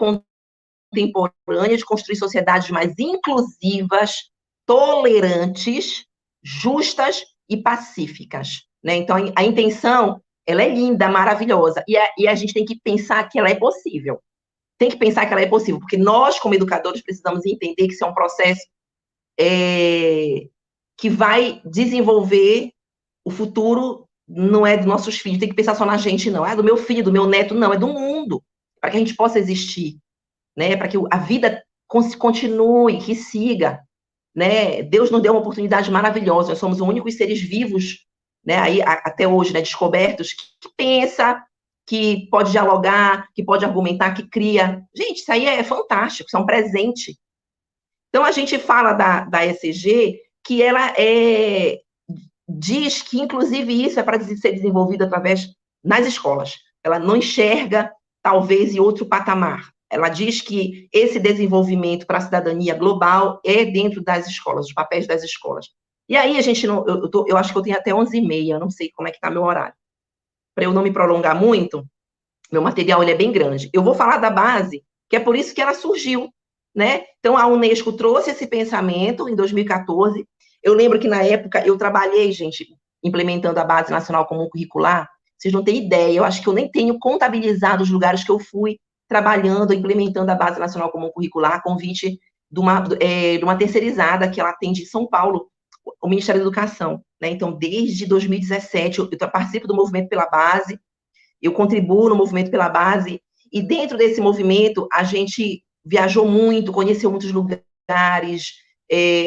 contemporânea de construir sociedades mais inclusivas, tolerantes, justas e pacíficas, né? Então, a intenção, ela é linda, maravilhosa, e a gente tem que pensar que ela é possível. Tem que pensar que ela é possível, porque nós, como educadores, precisamos entender que isso é um processo que vai desenvolver o futuro, não é dos nossos filhos, tem que pensar só na gente, não. É do meu filho, do meu neto, não, é do mundo, para que a gente possa existir, né? Para que a vida continue, que siga, né? Deus nos deu uma oportunidade maravilhosa, nós somos os únicos seres vivos, né, aí, até hoje, né, descobertos, que pensa, que pode dialogar, que pode argumentar, que cria. Gente, isso aí é fantástico, isso é um presente. Então, a gente fala da ECG, que ela diz que, inclusive, isso é para ser desenvolvido através nas escolas. Ela não enxerga, talvez, em outro patamar. Ela diz que esse desenvolvimento para a cidadania global é dentro das escolas, os papéis das escolas. E aí, a gente não, eu acho que eu tenho até 11h30, não sei como é que está meu horário. Para eu não me prolongar muito, meu material ele é bem grande. Eu vou falar da base, que é por isso que ela surgiu, né? Então, a Unesco trouxe esse pensamento em 2014. Eu lembro que, na época, eu trabalhei, gente, implementando a Base Nacional Comum Curricular. Vocês não têm ideia, eu acho que eu nem tenho contabilizado os lugares que eu fui trabalhando, implementando a Base Nacional Comum Curricular, a convite de uma terceirizada que ela atende em São Paulo, o Ministério da Educação, né? Então, desde 2017, eu participo do Movimento pela Base, eu contribuo no Movimento pela Base, e dentro desse movimento, a gente viajou muito, conheceu muitos lugares,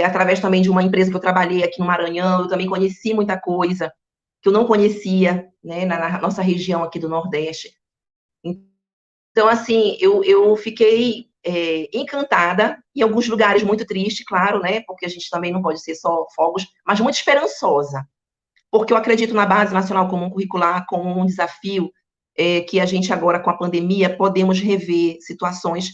através também de uma empresa que eu trabalhei aqui no Maranhão, eu também conheci muita coisa que eu não conhecia, né, na nossa região aqui do Nordeste. Então, assim, eu fiquei encantada, em alguns lugares muito triste, claro, né, porque a gente também não pode ser só fogos, mas muito esperançosa, porque eu acredito na Base Nacional Comum Curricular como um desafio que a gente agora, com a pandemia, podemos rever situações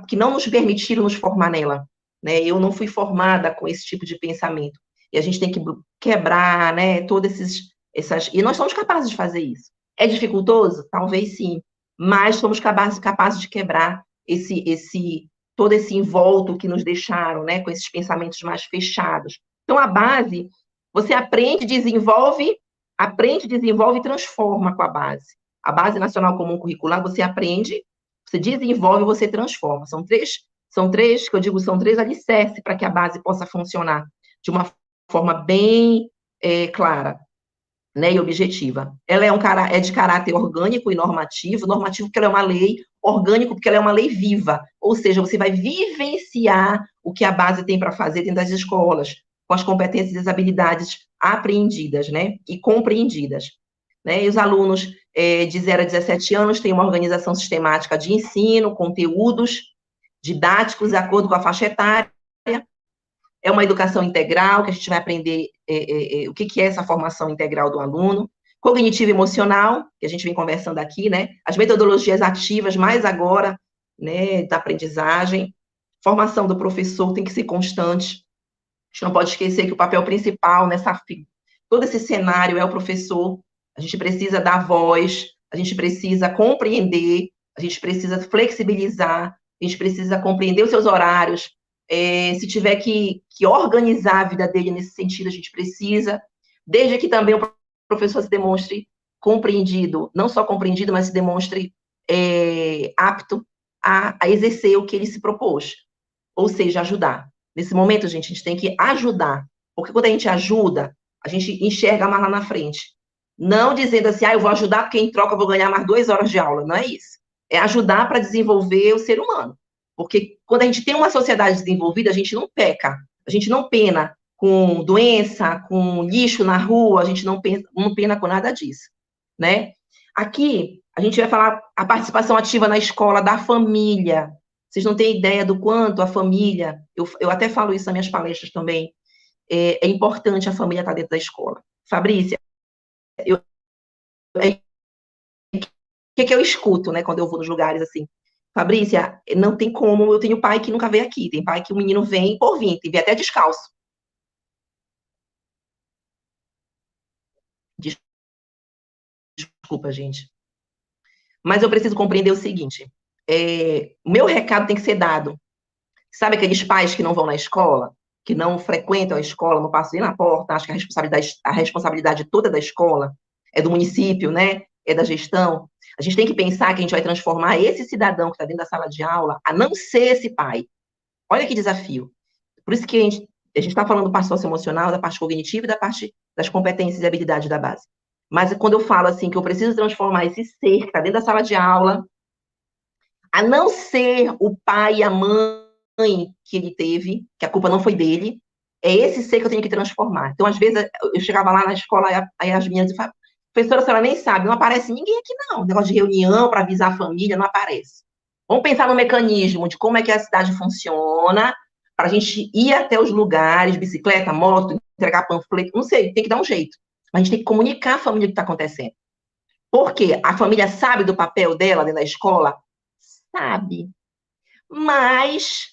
que não nos permitiram nos formar nela, né, eu não fui formada com esse tipo de pensamento, e a gente tem que quebrar, né, e nós somos capazes de fazer isso. É dificultoso? Talvez sim, mas somos capazes de quebrar todo esse envolto que nos deixaram, né, com esses pensamentos mais fechados. Então, a base, você aprende, desenvolve e transforma com a base. A Base Nacional Comum Curricular, você aprende, você desenvolve, você transforma. São três, que eu digo, são três alicerces para que a base possa funcionar de uma forma bem clara, né, e objetiva. Ela é de caráter orgânico e normativo porque ela é uma lei, orgânico porque ela é uma lei viva, ou seja, você vai vivenciar o que a base tem para fazer dentro das escolas, com as competências e as habilidades apreendidas, né, e compreendidas. Né, e os alunos de 0 a 17 anos têm uma organização sistemática de ensino, conteúdos didáticos de acordo com a faixa etária. É uma educação integral, que a gente vai aprender o que é essa formação integral do aluno. Cognitivo e emocional, que a gente vem conversando aqui, né? As metodologias ativas, mais agora, né, da aprendizagem. Formação do professor tem que ser constante. A gente não pode esquecer que o papel principal todo esse cenário é o professor. A gente precisa dar voz, a gente precisa compreender, a gente precisa flexibilizar, a gente precisa compreender os seus horários. Se tiver que organizar a vida dele nesse sentido, a gente precisa, desde que também o professor se demonstre compreendido, não só compreendido, mas se demonstre apto a exercer o que ele se propôs, ou seja, ajudar. Nesse momento, gente, a gente tem que ajudar, porque quando a gente ajuda, a gente enxerga mais lá na frente. Não dizendo assim, eu vou ajudar porque em troca eu vou ganhar mais 2 horas de aula, não é isso. É ajudar para desenvolver o ser humano. Porque quando a gente tem uma sociedade desenvolvida, a gente não peca, a gente não pena com doença, com lixo na rua, a gente não pena com nada disso, né? Aqui, a gente vai falar a participação ativa na escola da família. Vocês não têm ideia do quanto a família, eu até falo isso nas minhas palestras também, é importante a família estar dentro da escola. Fabrícia, o que eu escuto, né, quando eu vou nos lugares assim? Fabrícia, não tem como, eu tenho pai que nunca veio aqui, tem pai que o menino vem por vir, tem até descalço. Desculpa, gente. Mas eu preciso compreender o seguinte, o meu recado tem que ser dado. Sabe aqueles pais que não vão na escola, que não frequentam a escola, não passam nem na porta, acham que a responsabilidade toda da escola é do município, né? É da gestão. A gente tem que pensar que a gente vai transformar esse cidadão que está dentro da sala de aula a não ser esse pai. Olha que desafio. Por isso que a gente está falando da parte socioemocional, da parte cognitiva e da parte das competências e habilidades da base. Mas quando eu falo assim, que eu preciso transformar esse ser que está dentro da sala de aula a não ser o pai e a mãe que ele teve, que a culpa não foi dele, é esse ser que eu tenho que transformar. Então, às vezes, eu chegava lá na escola, aí as meninas falavam, professora, a senhora nem sabe, não aparece ninguém aqui, não. Negócio de reunião para avisar a família, não aparece. Vamos pensar no mecanismo de como é que a cidade funciona, para a gente ir até os lugares, bicicleta, moto, entregar panfleto, não sei, tem que dar um jeito. Mas a gente tem que comunicar a família o que está acontecendo. Por quê? A família sabe do papel dela dentro da escola? Sabe. Mas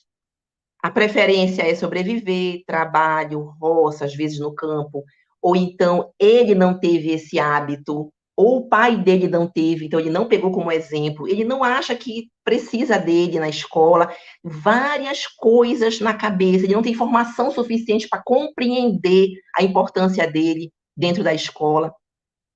a preferência é sobreviver, trabalho, roça, às vezes no campo, ou então ele não teve esse hábito, ou o pai dele não teve, então ele não pegou como exemplo, ele não acha que precisa dele na escola, várias coisas na cabeça, ele não tem formação suficiente para compreender a importância dele dentro da escola.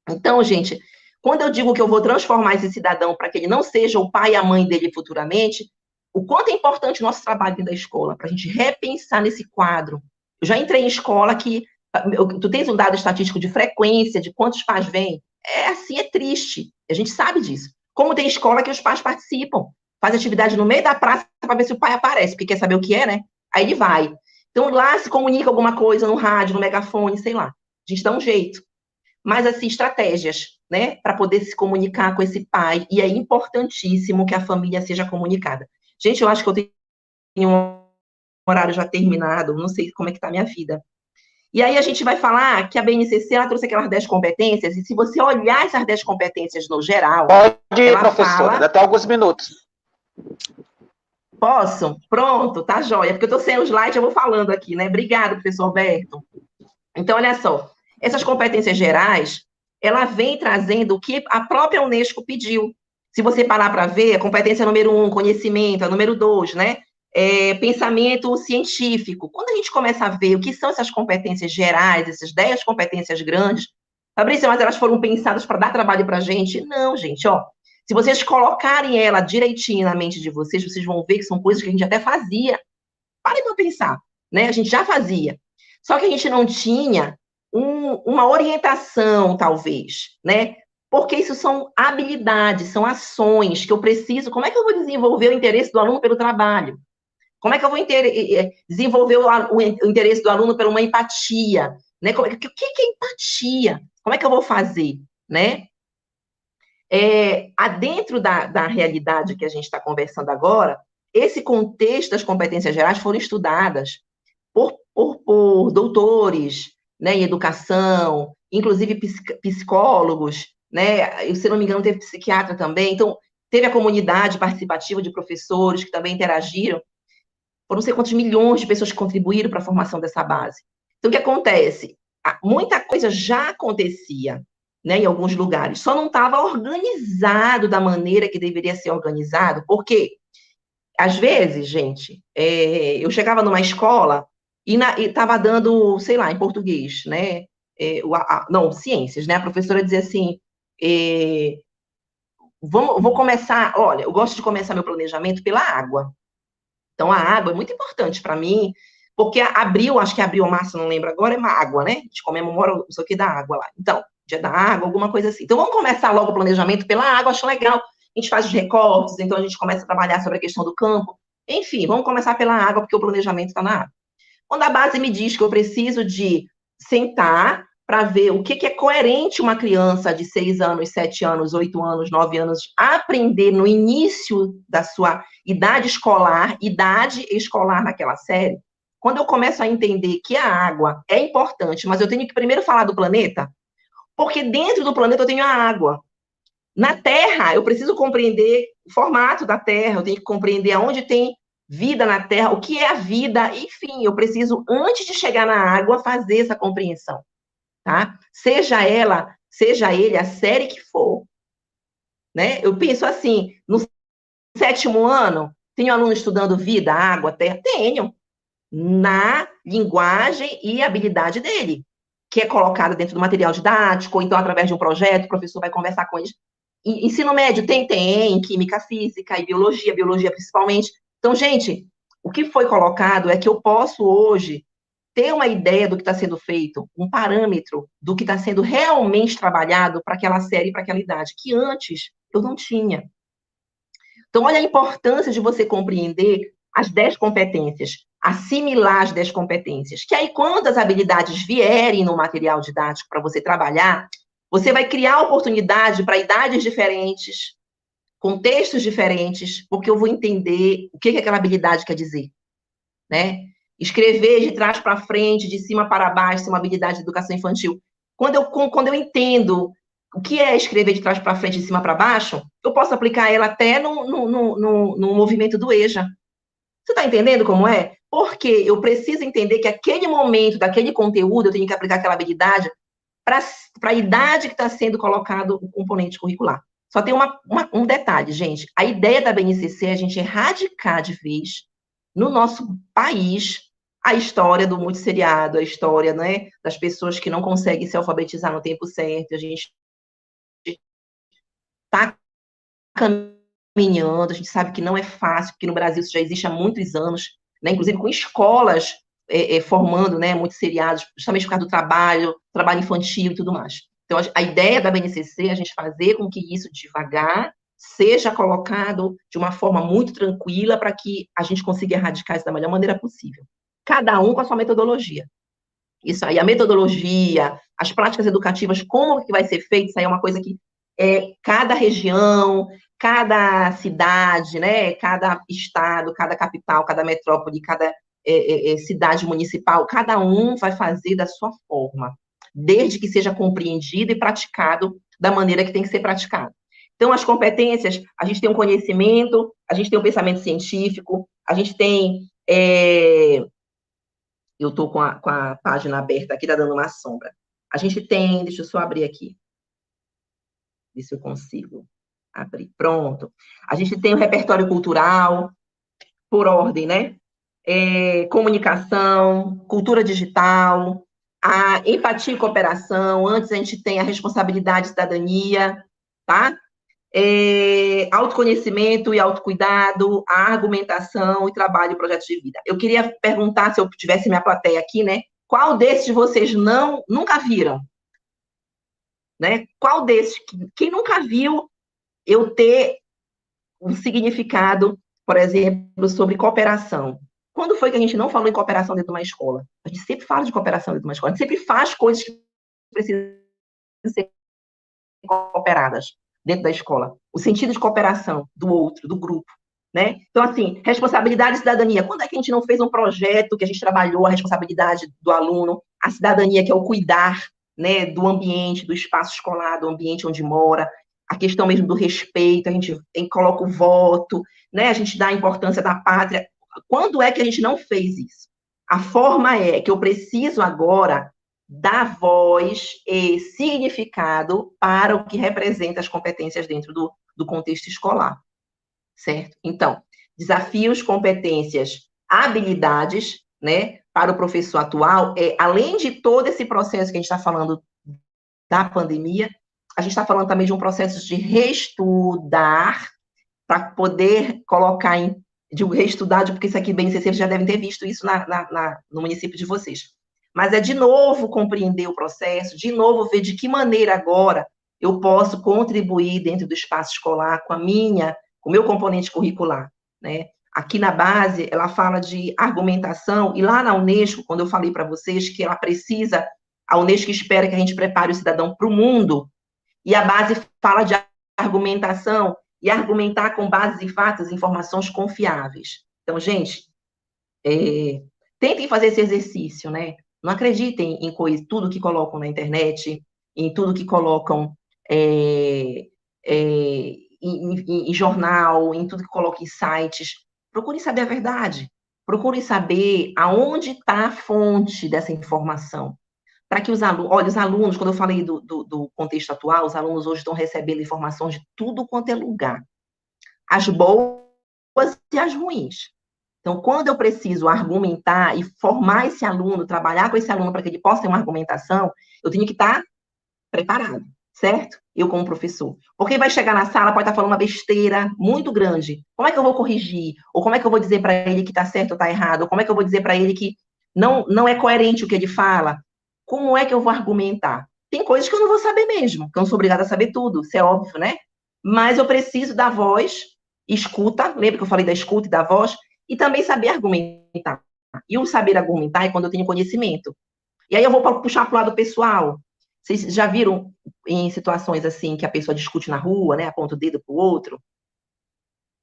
Então, gente, quando eu digo que eu vou transformar esse cidadão para que ele não seja o pai e a mãe dele futuramente, o quanto é importante o nosso trabalho dentro da escola, para a gente repensar nesse quadro. Eu já entrei em escola que tu tens um dado estatístico de frequência, de quantos pais vêm? É assim, é triste. A gente sabe disso. Como tem escola que os pais participam, faz atividade no meio da praça para ver se o pai aparece, porque quer saber o que é, né? Aí ele vai. Então lá se comunica alguma coisa no rádio, no megafone, sei lá. A gente dá um jeito. Mas, assim, estratégias, né, para poder se comunicar com esse pai, e é importantíssimo que a família seja comunicada. Gente, eu acho que eu tenho um horário já terminado, não sei como é que está a minha vida. E aí a gente vai falar que a BNCC, ela trouxe aquelas 10 competências, e se você olhar essas 10 competências no geral... Pode ir, professora, dá até alguns minutos. Posso? Pronto, tá joia, porque eu estou sem o slide, eu vou falando aqui, né? Obrigada, professor Alberto. Então, olha só, essas competências gerais, ela vem trazendo o que a própria Unesco pediu. Se você parar para ver, a competência número 1, conhecimento, a número 2, né? Pensamento científico. Quando a gente começa a ver o que são essas competências gerais, essas 10 competências grandes, Fabrícia, mas elas foram pensadas para dar trabalho para a gente? Não, gente, ó. Se vocês colocarem ela direitinho na mente de vocês, vocês vão ver que são coisas que a gente até fazia. Parem para pensar, né? A gente já fazia. Só que a gente não tinha uma orientação, talvez, né? Porque isso são habilidades, são ações que eu preciso. Como é que eu vou desenvolver o interesse do aluno pelo trabalho? Como é que eu vou desenvolver o interesse do aluno por uma empatia? Né? O que é empatia? Como é que eu vou fazer? Né? Dentro da realidade que a gente está conversando agora, esse contexto das competências gerais foram estudadas por doutores, né, em educação, inclusive psicólogos, né? Se não me engano, teve psiquiatra também. Então, teve a comunidade participativa de professores que também interagiram, foram não sei quantos milhões de pessoas que contribuíram para a formação dessa base. Então, o que acontece? Muita coisa já acontecia, né, em alguns lugares, só não estava organizado da maneira que deveria ser organizado, porque, às vezes, gente, eu chegava numa escola e estava dando, sei lá, em português, né, não, ciências, né, a professora dizia assim, vou começar, olha, eu gosto de começar meu planejamento pela água. Então, a água é muito importante para mim, porque abril, acho que é abril ou março, não lembro agora, é uma água, né? A gente comemora não sei o que da água lá. Então, dia da água, alguma coisa assim. Então, vamos começar logo o planejamento pela água, acho legal. A gente faz os recortes, então a gente começa a trabalhar sobre a questão do campo. Enfim, vamos começar pela água, porque o planejamento está na água. Quando a base me diz que eu preciso de sentar para ver o que é coerente uma criança de 6 anos, 7 anos, 8 anos, 9 anos aprender no início da sua idade escolar naquela série, quando eu começo a entender que a água é importante, mas eu tenho que primeiro falar do planeta, porque dentro do planeta eu tenho a água. Na Terra, eu preciso compreender o formato da Terra, eu tenho que compreender aonde tem vida na Terra, o que é a vida, enfim, eu preciso, antes de chegar na água, fazer essa compreensão. Tá? Seja ele a série que for, né? Eu penso assim, no 7º ano, tenho aluno estudando vida, água, terra? Tenho, na linguagem e habilidade dele, que é colocada dentro do material didático, ou então através de um projeto, o professor vai conversar com eles. Ensino médio tem, química, física e biologia principalmente. Então, gente, o que foi colocado é que eu posso hoje ter uma ideia do que está sendo feito, um parâmetro do que está sendo realmente trabalhado para aquela série, para aquela idade, que antes eu não tinha. Então, olha a importância de você compreender as 10 competências, assimilar as 10 competências, que aí, quando as habilidades vierem no material didático para você trabalhar, você vai criar oportunidade para idades diferentes, contextos diferentes, porque eu vou entender o que aquela habilidade quer dizer, né? Escrever de trás para frente, de cima para baixo, é uma habilidade de educação infantil. Quando eu entendo o que é escrever de trás para frente, de cima para baixo, eu posso aplicar ela até no movimento do EJA. Você está entendendo como é? Porque eu preciso entender que aquele momento, daquele conteúdo, eu tenho que aplicar aquela habilidade para a idade que está sendo colocado o componente curricular. Só tem um detalhe, gente. A ideia da BNCC é a gente erradicar de vez no nosso país a história do multisseriado, a história, né, das pessoas que não conseguem se alfabetizar no tempo certo. A gente está caminhando, a gente sabe que não é fácil, porque no Brasil isso já existe há muitos anos, né, inclusive com escolas formando, né, multisseriados, justamente por causa do trabalho infantil e tudo mais. Então, a ideia da BNCC é a gente fazer com que isso devagar seja colocado de uma forma muito tranquila para que a gente consiga erradicar isso da melhor maneira possível. Cada um com a sua metodologia. Isso aí, a metodologia, as práticas educativas, como que vai ser feito, isso aí é uma coisa que cada região, cada cidade, né, cada estado, cada capital, cada metrópole, cada cidade municipal, cada um vai fazer da sua forma, desde que seja compreendido e praticado da maneira que tem que ser praticado. Então, as competências, a gente tem um conhecimento, a gente tem um pensamento científico, a gente tem... eu estou com a página aberta aqui, está dando uma sombra. A gente tem... Deixa eu só abrir aqui. Ver se eu consigo abrir. Pronto. A gente tem o repertório cultural, por ordem, né? Comunicação, cultura digital, a empatia e cooperação. Antes a gente tem a responsabilidade e cidadania, tá? Autoconhecimento e autocuidado, a argumentação e trabalho e projetos de vida. Eu queria perguntar, se eu tivesse minha plateia aqui, né? Qual desses vocês nunca viram? Né? Qual desses? Quem nunca viu eu ter um significado, por exemplo, sobre cooperação? Quando foi que a gente não falou em cooperação dentro de uma escola? A gente sempre fala de cooperação dentro de uma escola. A gente sempre faz coisas que precisam ser cooperadas dentro da escola. O sentido de cooperação do outro, do grupo, né? Então, assim, responsabilidade e cidadania. Quando é que a gente não fez um projeto que a gente trabalhou a responsabilidade do aluno, a cidadania, que é o cuidar, né, do ambiente, do espaço escolar, do ambiente onde mora? a questão mesmo do respeito, a gente coloca o voto, né? A gente dá a importância da pátria. Quando é que a gente não fez isso? A forma é que eu preciso agora dar voz e significado para o que representa as competências dentro do contexto escolar, certo? Então, desafios, competências, habilidades, né, para o professor atual, além de todo esse processo que a gente está falando da pandemia, a gente está falando também de um processo de reestudar, para poder colocar digo reestudar, porque isso aqui, bem, vocês já devem ter visto isso no município de vocês. Mas é, de novo, compreender o processo, de novo, ver de que maneira agora eu posso contribuir dentro do espaço escolar com o meu componente curricular, né? Aqui na base, ela fala de argumentação, e lá na Unesco, quando eu falei para vocês que a Unesco espera que a gente prepare o cidadão para o mundo, e a base fala de argumentação, e argumentar com bases em fatos, informações confiáveis. Então, gente, tentem fazer esse exercício, né? Não acreditem em tudo que colocam na internet, em tudo que colocam em jornal, em tudo que colocam em sites. Procurem saber a verdade. Procurem saber aonde está a fonte dessa informação. Para que os alunos, quando eu falei do contexto atual, os alunos hoje estão recebendo informações de tudo quanto é lugar. As boas e as ruins. Então, quando eu preciso argumentar e formar esse aluno, trabalhar com esse aluno para que ele possa ter uma argumentação, eu tenho que estar preparado, certo? Eu como professor. Porque vai chegar na sala, pode estar falando uma besteira muito grande. Como é que eu vou corrigir? Ou como é que eu vou dizer para ele que está certo ou está errado? Ou como é que eu vou dizer para ele que não é coerente o que ele fala? Como é que eu vou argumentar? Tem coisas que eu não vou saber mesmo, que eu não sou obrigada a saber tudo, isso é óbvio, né? Mas eu preciso da voz, escuta, lembra que eu falei da escuta e da voz? E também saber argumentar. E o saber argumentar é quando eu tenho conhecimento. E aí eu vou puxar para o lado pessoal. Vocês já viram em situações assim que a pessoa discute na rua, né? Aponta o dedo para o outro,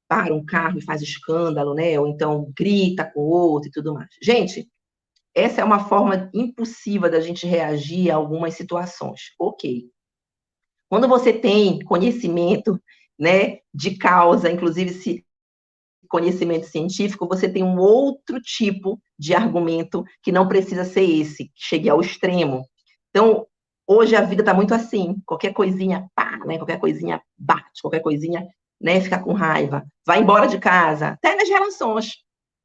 para um carro e faz escândalo, né? Ou então grita com o outro e tudo mais. Gente, essa é uma forma impulsiva da gente reagir a algumas situações. Ok. Quando você tem conhecimento, né, de causa, inclusive conhecimento científico, você tem um outro tipo de argumento que não precisa ser esse, que chegue ao extremo. Então, hoje a vida está muito assim, qualquer coisinha, pá, né, qualquer coisinha bate, qualquer coisinha, né, fica com raiva, vai embora de casa, até nas relações.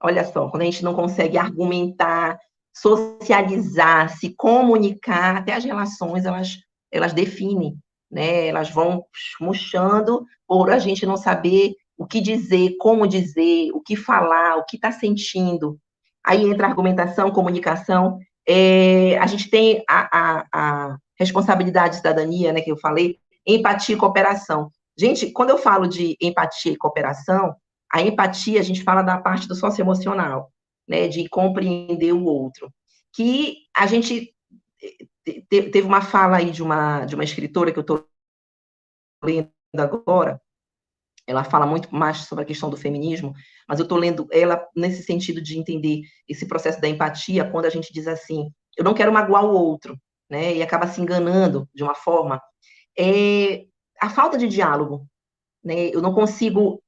Olha só, quando a gente não consegue argumentar, socializar, se comunicar, até as relações, elas definem, né, elas vão murchando por a gente não saber o que dizer, como dizer, o que falar, o que está sentindo. Aí entra a argumentação, comunicação. A gente tem a responsabilidade de cidadania, né, que eu falei, empatia e cooperação. Gente, quando eu falo de empatia e cooperação, a empatia, a gente fala da parte do socioemocional, né, de compreender o outro. Que a gente teve uma fala aí de uma escritora que eu estou lendo agora. Ela fala muito mais sobre a questão do feminismo, mas eu estou lendo ela nesse sentido de entender esse processo da empatia, quando a gente diz assim, eu não quero magoar o outro, né, e acaba se enganando de uma forma. A falta de diálogo, né, eu não consigo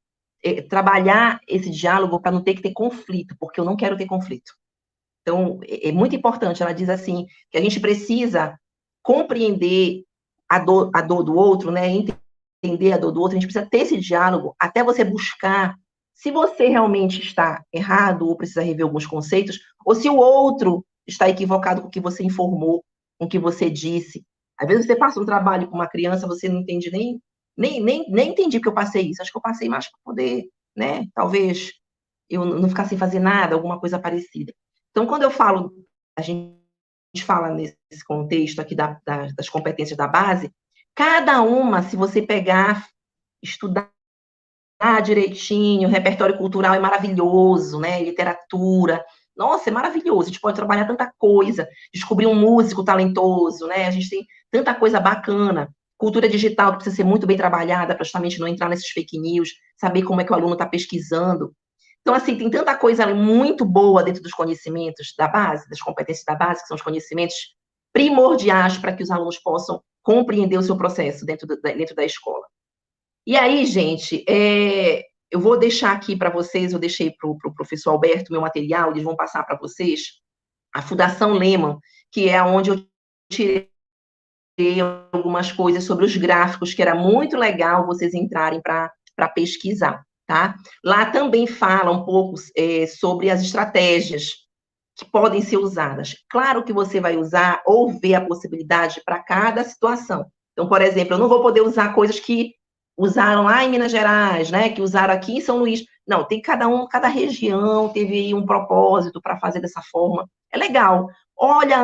trabalhar esse diálogo para não ter que ter conflito, porque eu não quero ter conflito. Então, é muito importante, ela diz assim, que a gente precisa compreender a dor do outro, né, entender a dor do outro, a gente precisa ter esse diálogo até você buscar se você realmente está errado ou precisa rever alguns conceitos, ou se o outro está equivocado com o que você informou, com o que você disse. Às vezes você passa um trabalho com uma criança, você não entende nem entendi que eu passei isso, acho que eu passei mais para poder, né, talvez eu não ficar sem fazer nada, alguma coisa parecida. Então, quando eu falo, a gente fala nesse contexto aqui das competências da base, cada uma, se você pegar, estudar direitinho, o repertório cultural é maravilhoso, né? Literatura, nossa, é maravilhoso. A gente pode trabalhar tanta coisa, descobrir um músico talentoso, né? A gente tem tanta coisa bacana. Cultura digital que precisa ser muito bem trabalhada para justamente não entrar nesses fake news, saber como é que o aluno está pesquisando. Então, assim, tem tanta coisa muito boa dentro dos conhecimentos da base, das competências da base, que são os conhecimentos primordiais para que os alunos possam compreender o seu processo dentro da escola. E aí, gente, eu vou deixar aqui para vocês, eu deixei para o professor Alberto meu material, eles vão passar para vocês, a Fundação Lehman, que é onde eu tirei algumas coisas sobre os gráficos, que era muito legal vocês entrarem para pesquisar, tá? Lá também fala um pouco sobre as estratégias que podem ser usadas. Claro que você vai usar ou ver a possibilidade para cada situação. Então, por exemplo, eu não vou poder usar coisas que usaram lá em Minas Gerais, né, que usaram aqui em São Luís. Não, tem cada região teve um propósito para fazer dessa forma. É legal. Olha,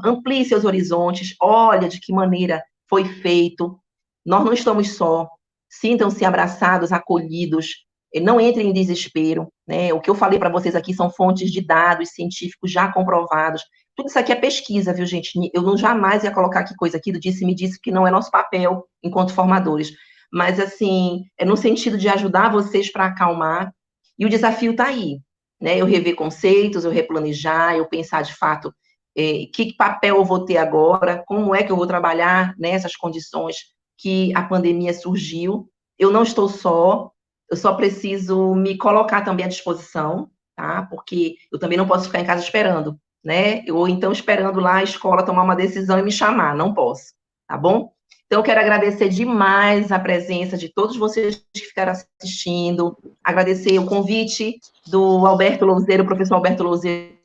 amplie seus horizontes, olha de que maneira foi feito. Nós não estamos só. Sintam-se abraçados, acolhidos. Não entrem em desespero, né? O que eu falei para vocês aqui são fontes de dados científicos já comprovados. Tudo isso aqui é pesquisa, viu, gente? Eu não jamais ia colocar aqui coisa aqui do disse-me-disse, que não é nosso papel enquanto formadores. Mas, assim, é no sentido de ajudar vocês para acalmar. E o desafio está aí, né? Eu rever conceitos, eu replanejar, eu pensar, de fato, que papel eu vou ter agora, como é que eu vou trabalhar nessas condições que a pandemia surgiu. Eu não estou só, eu só preciso me colocar também à disposição, tá? Porque eu também não posso ficar em casa esperando, né? Ou então esperando lá a escola tomar uma decisão e me chamar, não posso, tá bom? Então, eu quero agradecer demais a presença de todos vocês que ficaram assistindo, agradecer o convite do Alberto Louzeiro, o professor Alberto Louzeiro,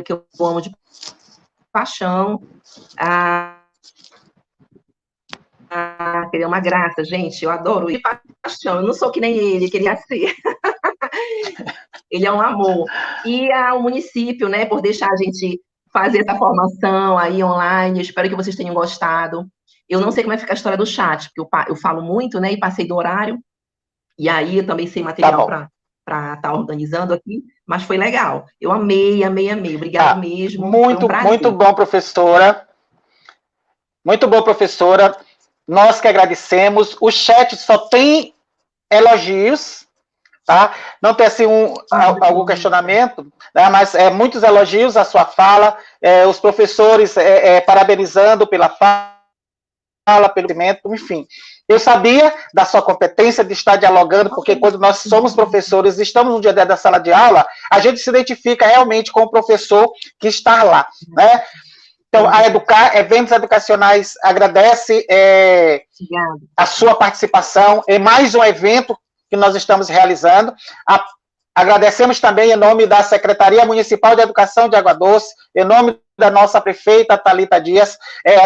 que eu amo de paixão. Ele é uma graça, gente, eu adoro ele de paixão, eu não sou que nem ele queria ser. Ele é um amor. E ao município, né, por deixar a gente fazer essa formação aí online, eu espero que vocês tenham gostado. Eu não sei como vai ficar a história do chat, porque eu falo muito, né, e passei do horário, e aí eu também sei material para estar organizando aqui, mas foi legal. Eu amei. Obrigada mesmo. Muito bom, professora. Muito bom, professora. Nós que agradecemos. O chat só tem elogios, tá? Não tem assim algum questionamento, né? Mas muitos elogios à sua fala, os professores parabenizando pela fala, pelo conhecimento, enfim. Eu sabia da sua competência de estar dialogando, porque quando nós somos professores, estamos no dia a dia da sala de aula, a gente se identifica realmente com o professor que está lá, né? Então, a Eventos Educacionais agradece a sua participação em mais um evento que nós estamos realizando. Agradecemos também em nome da Secretaria Municipal de Educação de Água Doce, em nome da nossa prefeita Thalita Dias,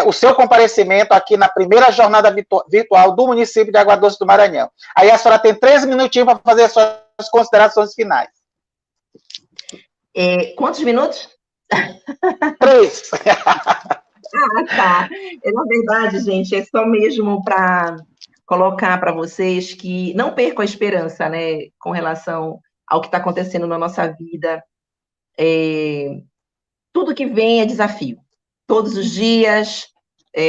o seu comparecimento aqui na primeira jornada virtual do município de Água Doce do Maranhão. Aí a senhora tem 3 minutinhos para fazer as suas considerações finais. Quantos minutos? 3. Tá. Na verdade, gente, é só mesmo para colocar para vocês que não percam a esperança, né, com relação ao que está acontecendo na nossa vida. Tudo que vem é desafio. Todos os dias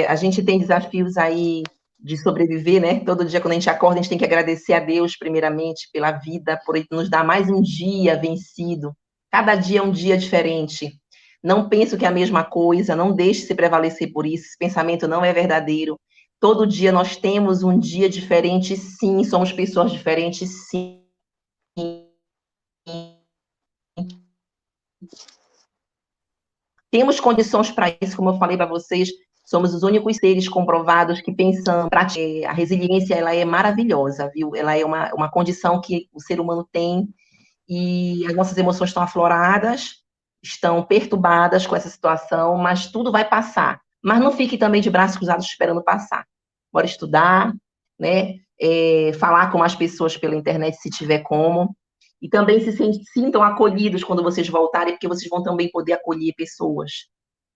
a gente tem desafios aí de sobreviver, né? Todo dia, quando a gente acorda, a gente tem que agradecer a Deus, primeiramente, pela vida, por ele nos dar mais um dia vencido. Cada dia é um dia diferente. Não penso que é a mesma coisa, não deixe se prevalecer por isso, esse pensamento não é verdadeiro. Todo dia nós temos um dia diferente, sim, somos pessoas diferentes, sim. Temos condições para isso, como eu falei para vocês, somos os únicos seres comprovados que pensam. A resiliência, ela é maravilhosa, viu? Ela é uma condição que o ser humano tem, e as nossas emoções estão afloradas, estão perturbadas com essa situação, mas tudo vai passar. Mas não fique também de braços cruzados esperando passar. Bora estudar, né? Falar com mais pessoas pela internet, se tiver como. E também se sintam acolhidos quando vocês voltarem, porque vocês vão também poder acolher pessoas.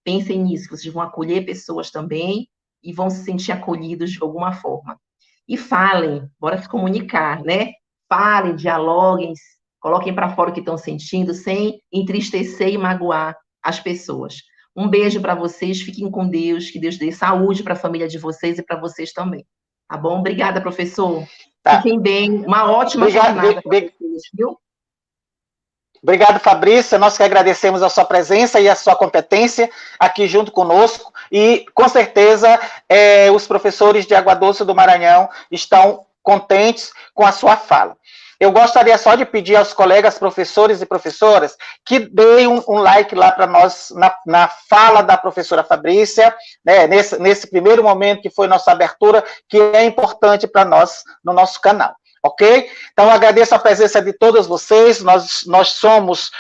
Pensem nisso, que vocês vão acolher pessoas também e vão se sentir acolhidos de alguma forma. E falem, bora se comunicar, né? Falem, dialoguem, coloquem para fora o que estão sentindo, sem entristecer e magoar as pessoas. Um beijo para vocês, fiquem com Deus, que Deus dê saúde para a família de vocês e para vocês também. Tá bom? Obrigada, professor. Tá. Fiquem bem, uma ótima jornada para vocês, viu? Obrigado, Fabrícia. Nós que agradecemos a sua presença e a sua competência aqui junto conosco. E, com certeza, os professores de Água Doce do Maranhão estão contentes com a sua fala. Eu gostaria só de pedir aos colegas professores e professoras que deem um like lá para nós na fala da professora Fabrícia, né, nesse primeiro momento que foi nossa abertura, que é importante para nós no nosso canal. Ok? Então, agradeço a presença de todos vocês. Nós somos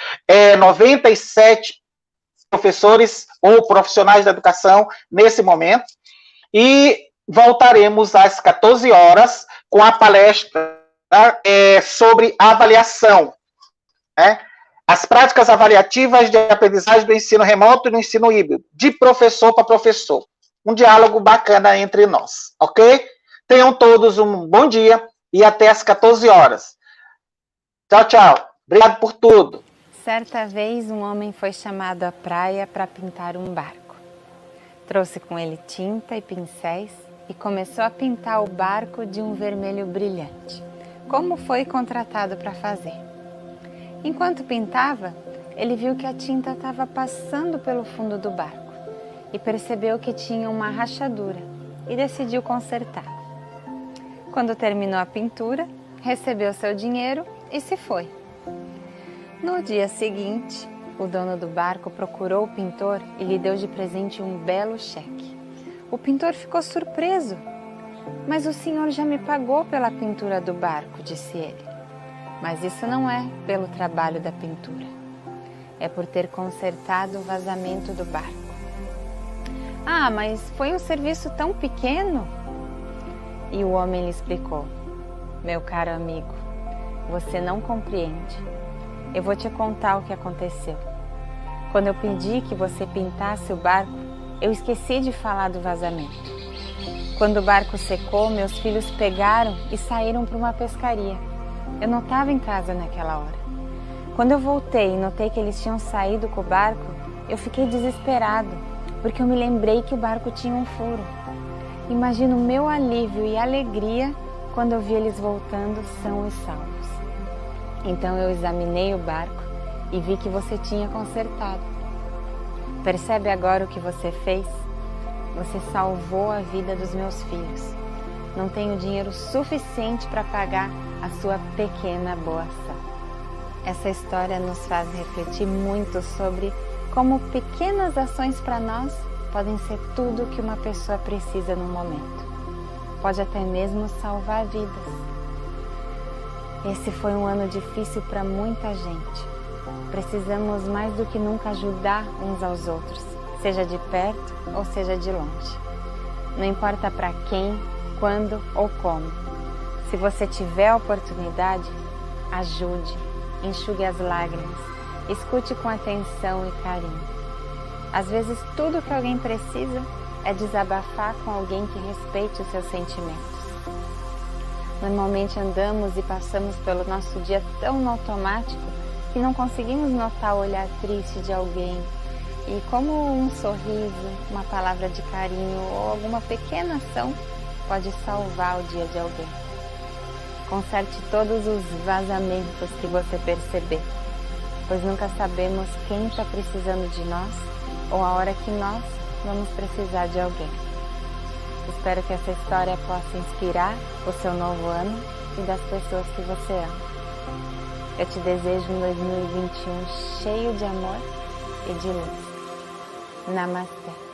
97 professores ou profissionais da educação nesse momento. E voltaremos às 14 horas com a palestra sobre avaliação. Né? As práticas avaliativas de aprendizagem do ensino remoto e do ensino híbrido, de professor para professor. Um diálogo bacana entre nós. Ok? Tenham todos um bom dia. E até às 14 horas. Tchau, tchau. Obrigado por tudo. Certa vez, um homem foi chamado à praia para pintar um barco. Trouxe com ele tinta e pincéis e começou a pintar o barco de um vermelho brilhante, como foi contratado para fazer. Enquanto pintava, ele viu que a tinta estava passando pelo fundo do barco e percebeu que tinha uma rachadura e decidiu consertar. Quando terminou a pintura, recebeu seu dinheiro e se foi. No dia seguinte, o dono do barco procurou o pintor e lhe deu de presente um belo cheque. O pintor ficou surpreso. Mas o senhor já me pagou pela pintura do barco, disse ele. Mas isso não é pelo trabalho da pintura. É por ter consertado o vazamento do barco. Ah, mas foi um serviço tão pequeno. E o homem lhe explicou: meu caro amigo, você não compreende. Eu vou te contar o que aconteceu. Quando eu pedi que você pintasse o barco, eu esqueci de falar do vazamento. Quando o barco secou, meus filhos pegaram e saíram para uma pescaria. Eu não estava em casa naquela hora. Quando eu voltei e notei que eles tinham saído com o barco, eu fiquei desesperado, porque eu me lembrei que o barco tinha um furo. Imagino o meu alívio e alegria quando eu vi eles voltando sãos e salvos. Então eu examinei o barco e vi que você tinha consertado. Percebe agora o que você fez? Você salvou a vida dos meus filhos. Não tenho dinheiro suficiente para pagar a sua pequena boa ação. Essa história nos faz refletir muito sobre como pequenas ações para nós podem ser tudo o que uma pessoa precisa no momento. Pode até mesmo salvar vidas. Esse foi um ano difícil para muita gente. Precisamos mais do que nunca ajudar uns aos outros, seja de perto ou seja de longe. Não importa para quem, quando ou como. Se você tiver a oportunidade, ajude, enxugue as lágrimas, escute com atenção e carinho. Às vezes, tudo que alguém precisa é desabafar com alguém que respeite os seus sentimentos. Normalmente andamos e passamos pelo nosso dia tão no automático que não conseguimos notar o olhar triste de alguém e como um sorriso, uma palavra de carinho ou alguma pequena ação pode salvar o dia de alguém. Conserte todos os vazamentos que você perceber, pois nunca sabemos quem está precisando de nós ou a hora que nós vamos precisar de alguém. Espero que essa história possa inspirar o seu novo ano e das pessoas que você ama. Eu te desejo um 2021 cheio de amor e de luz. Namastê.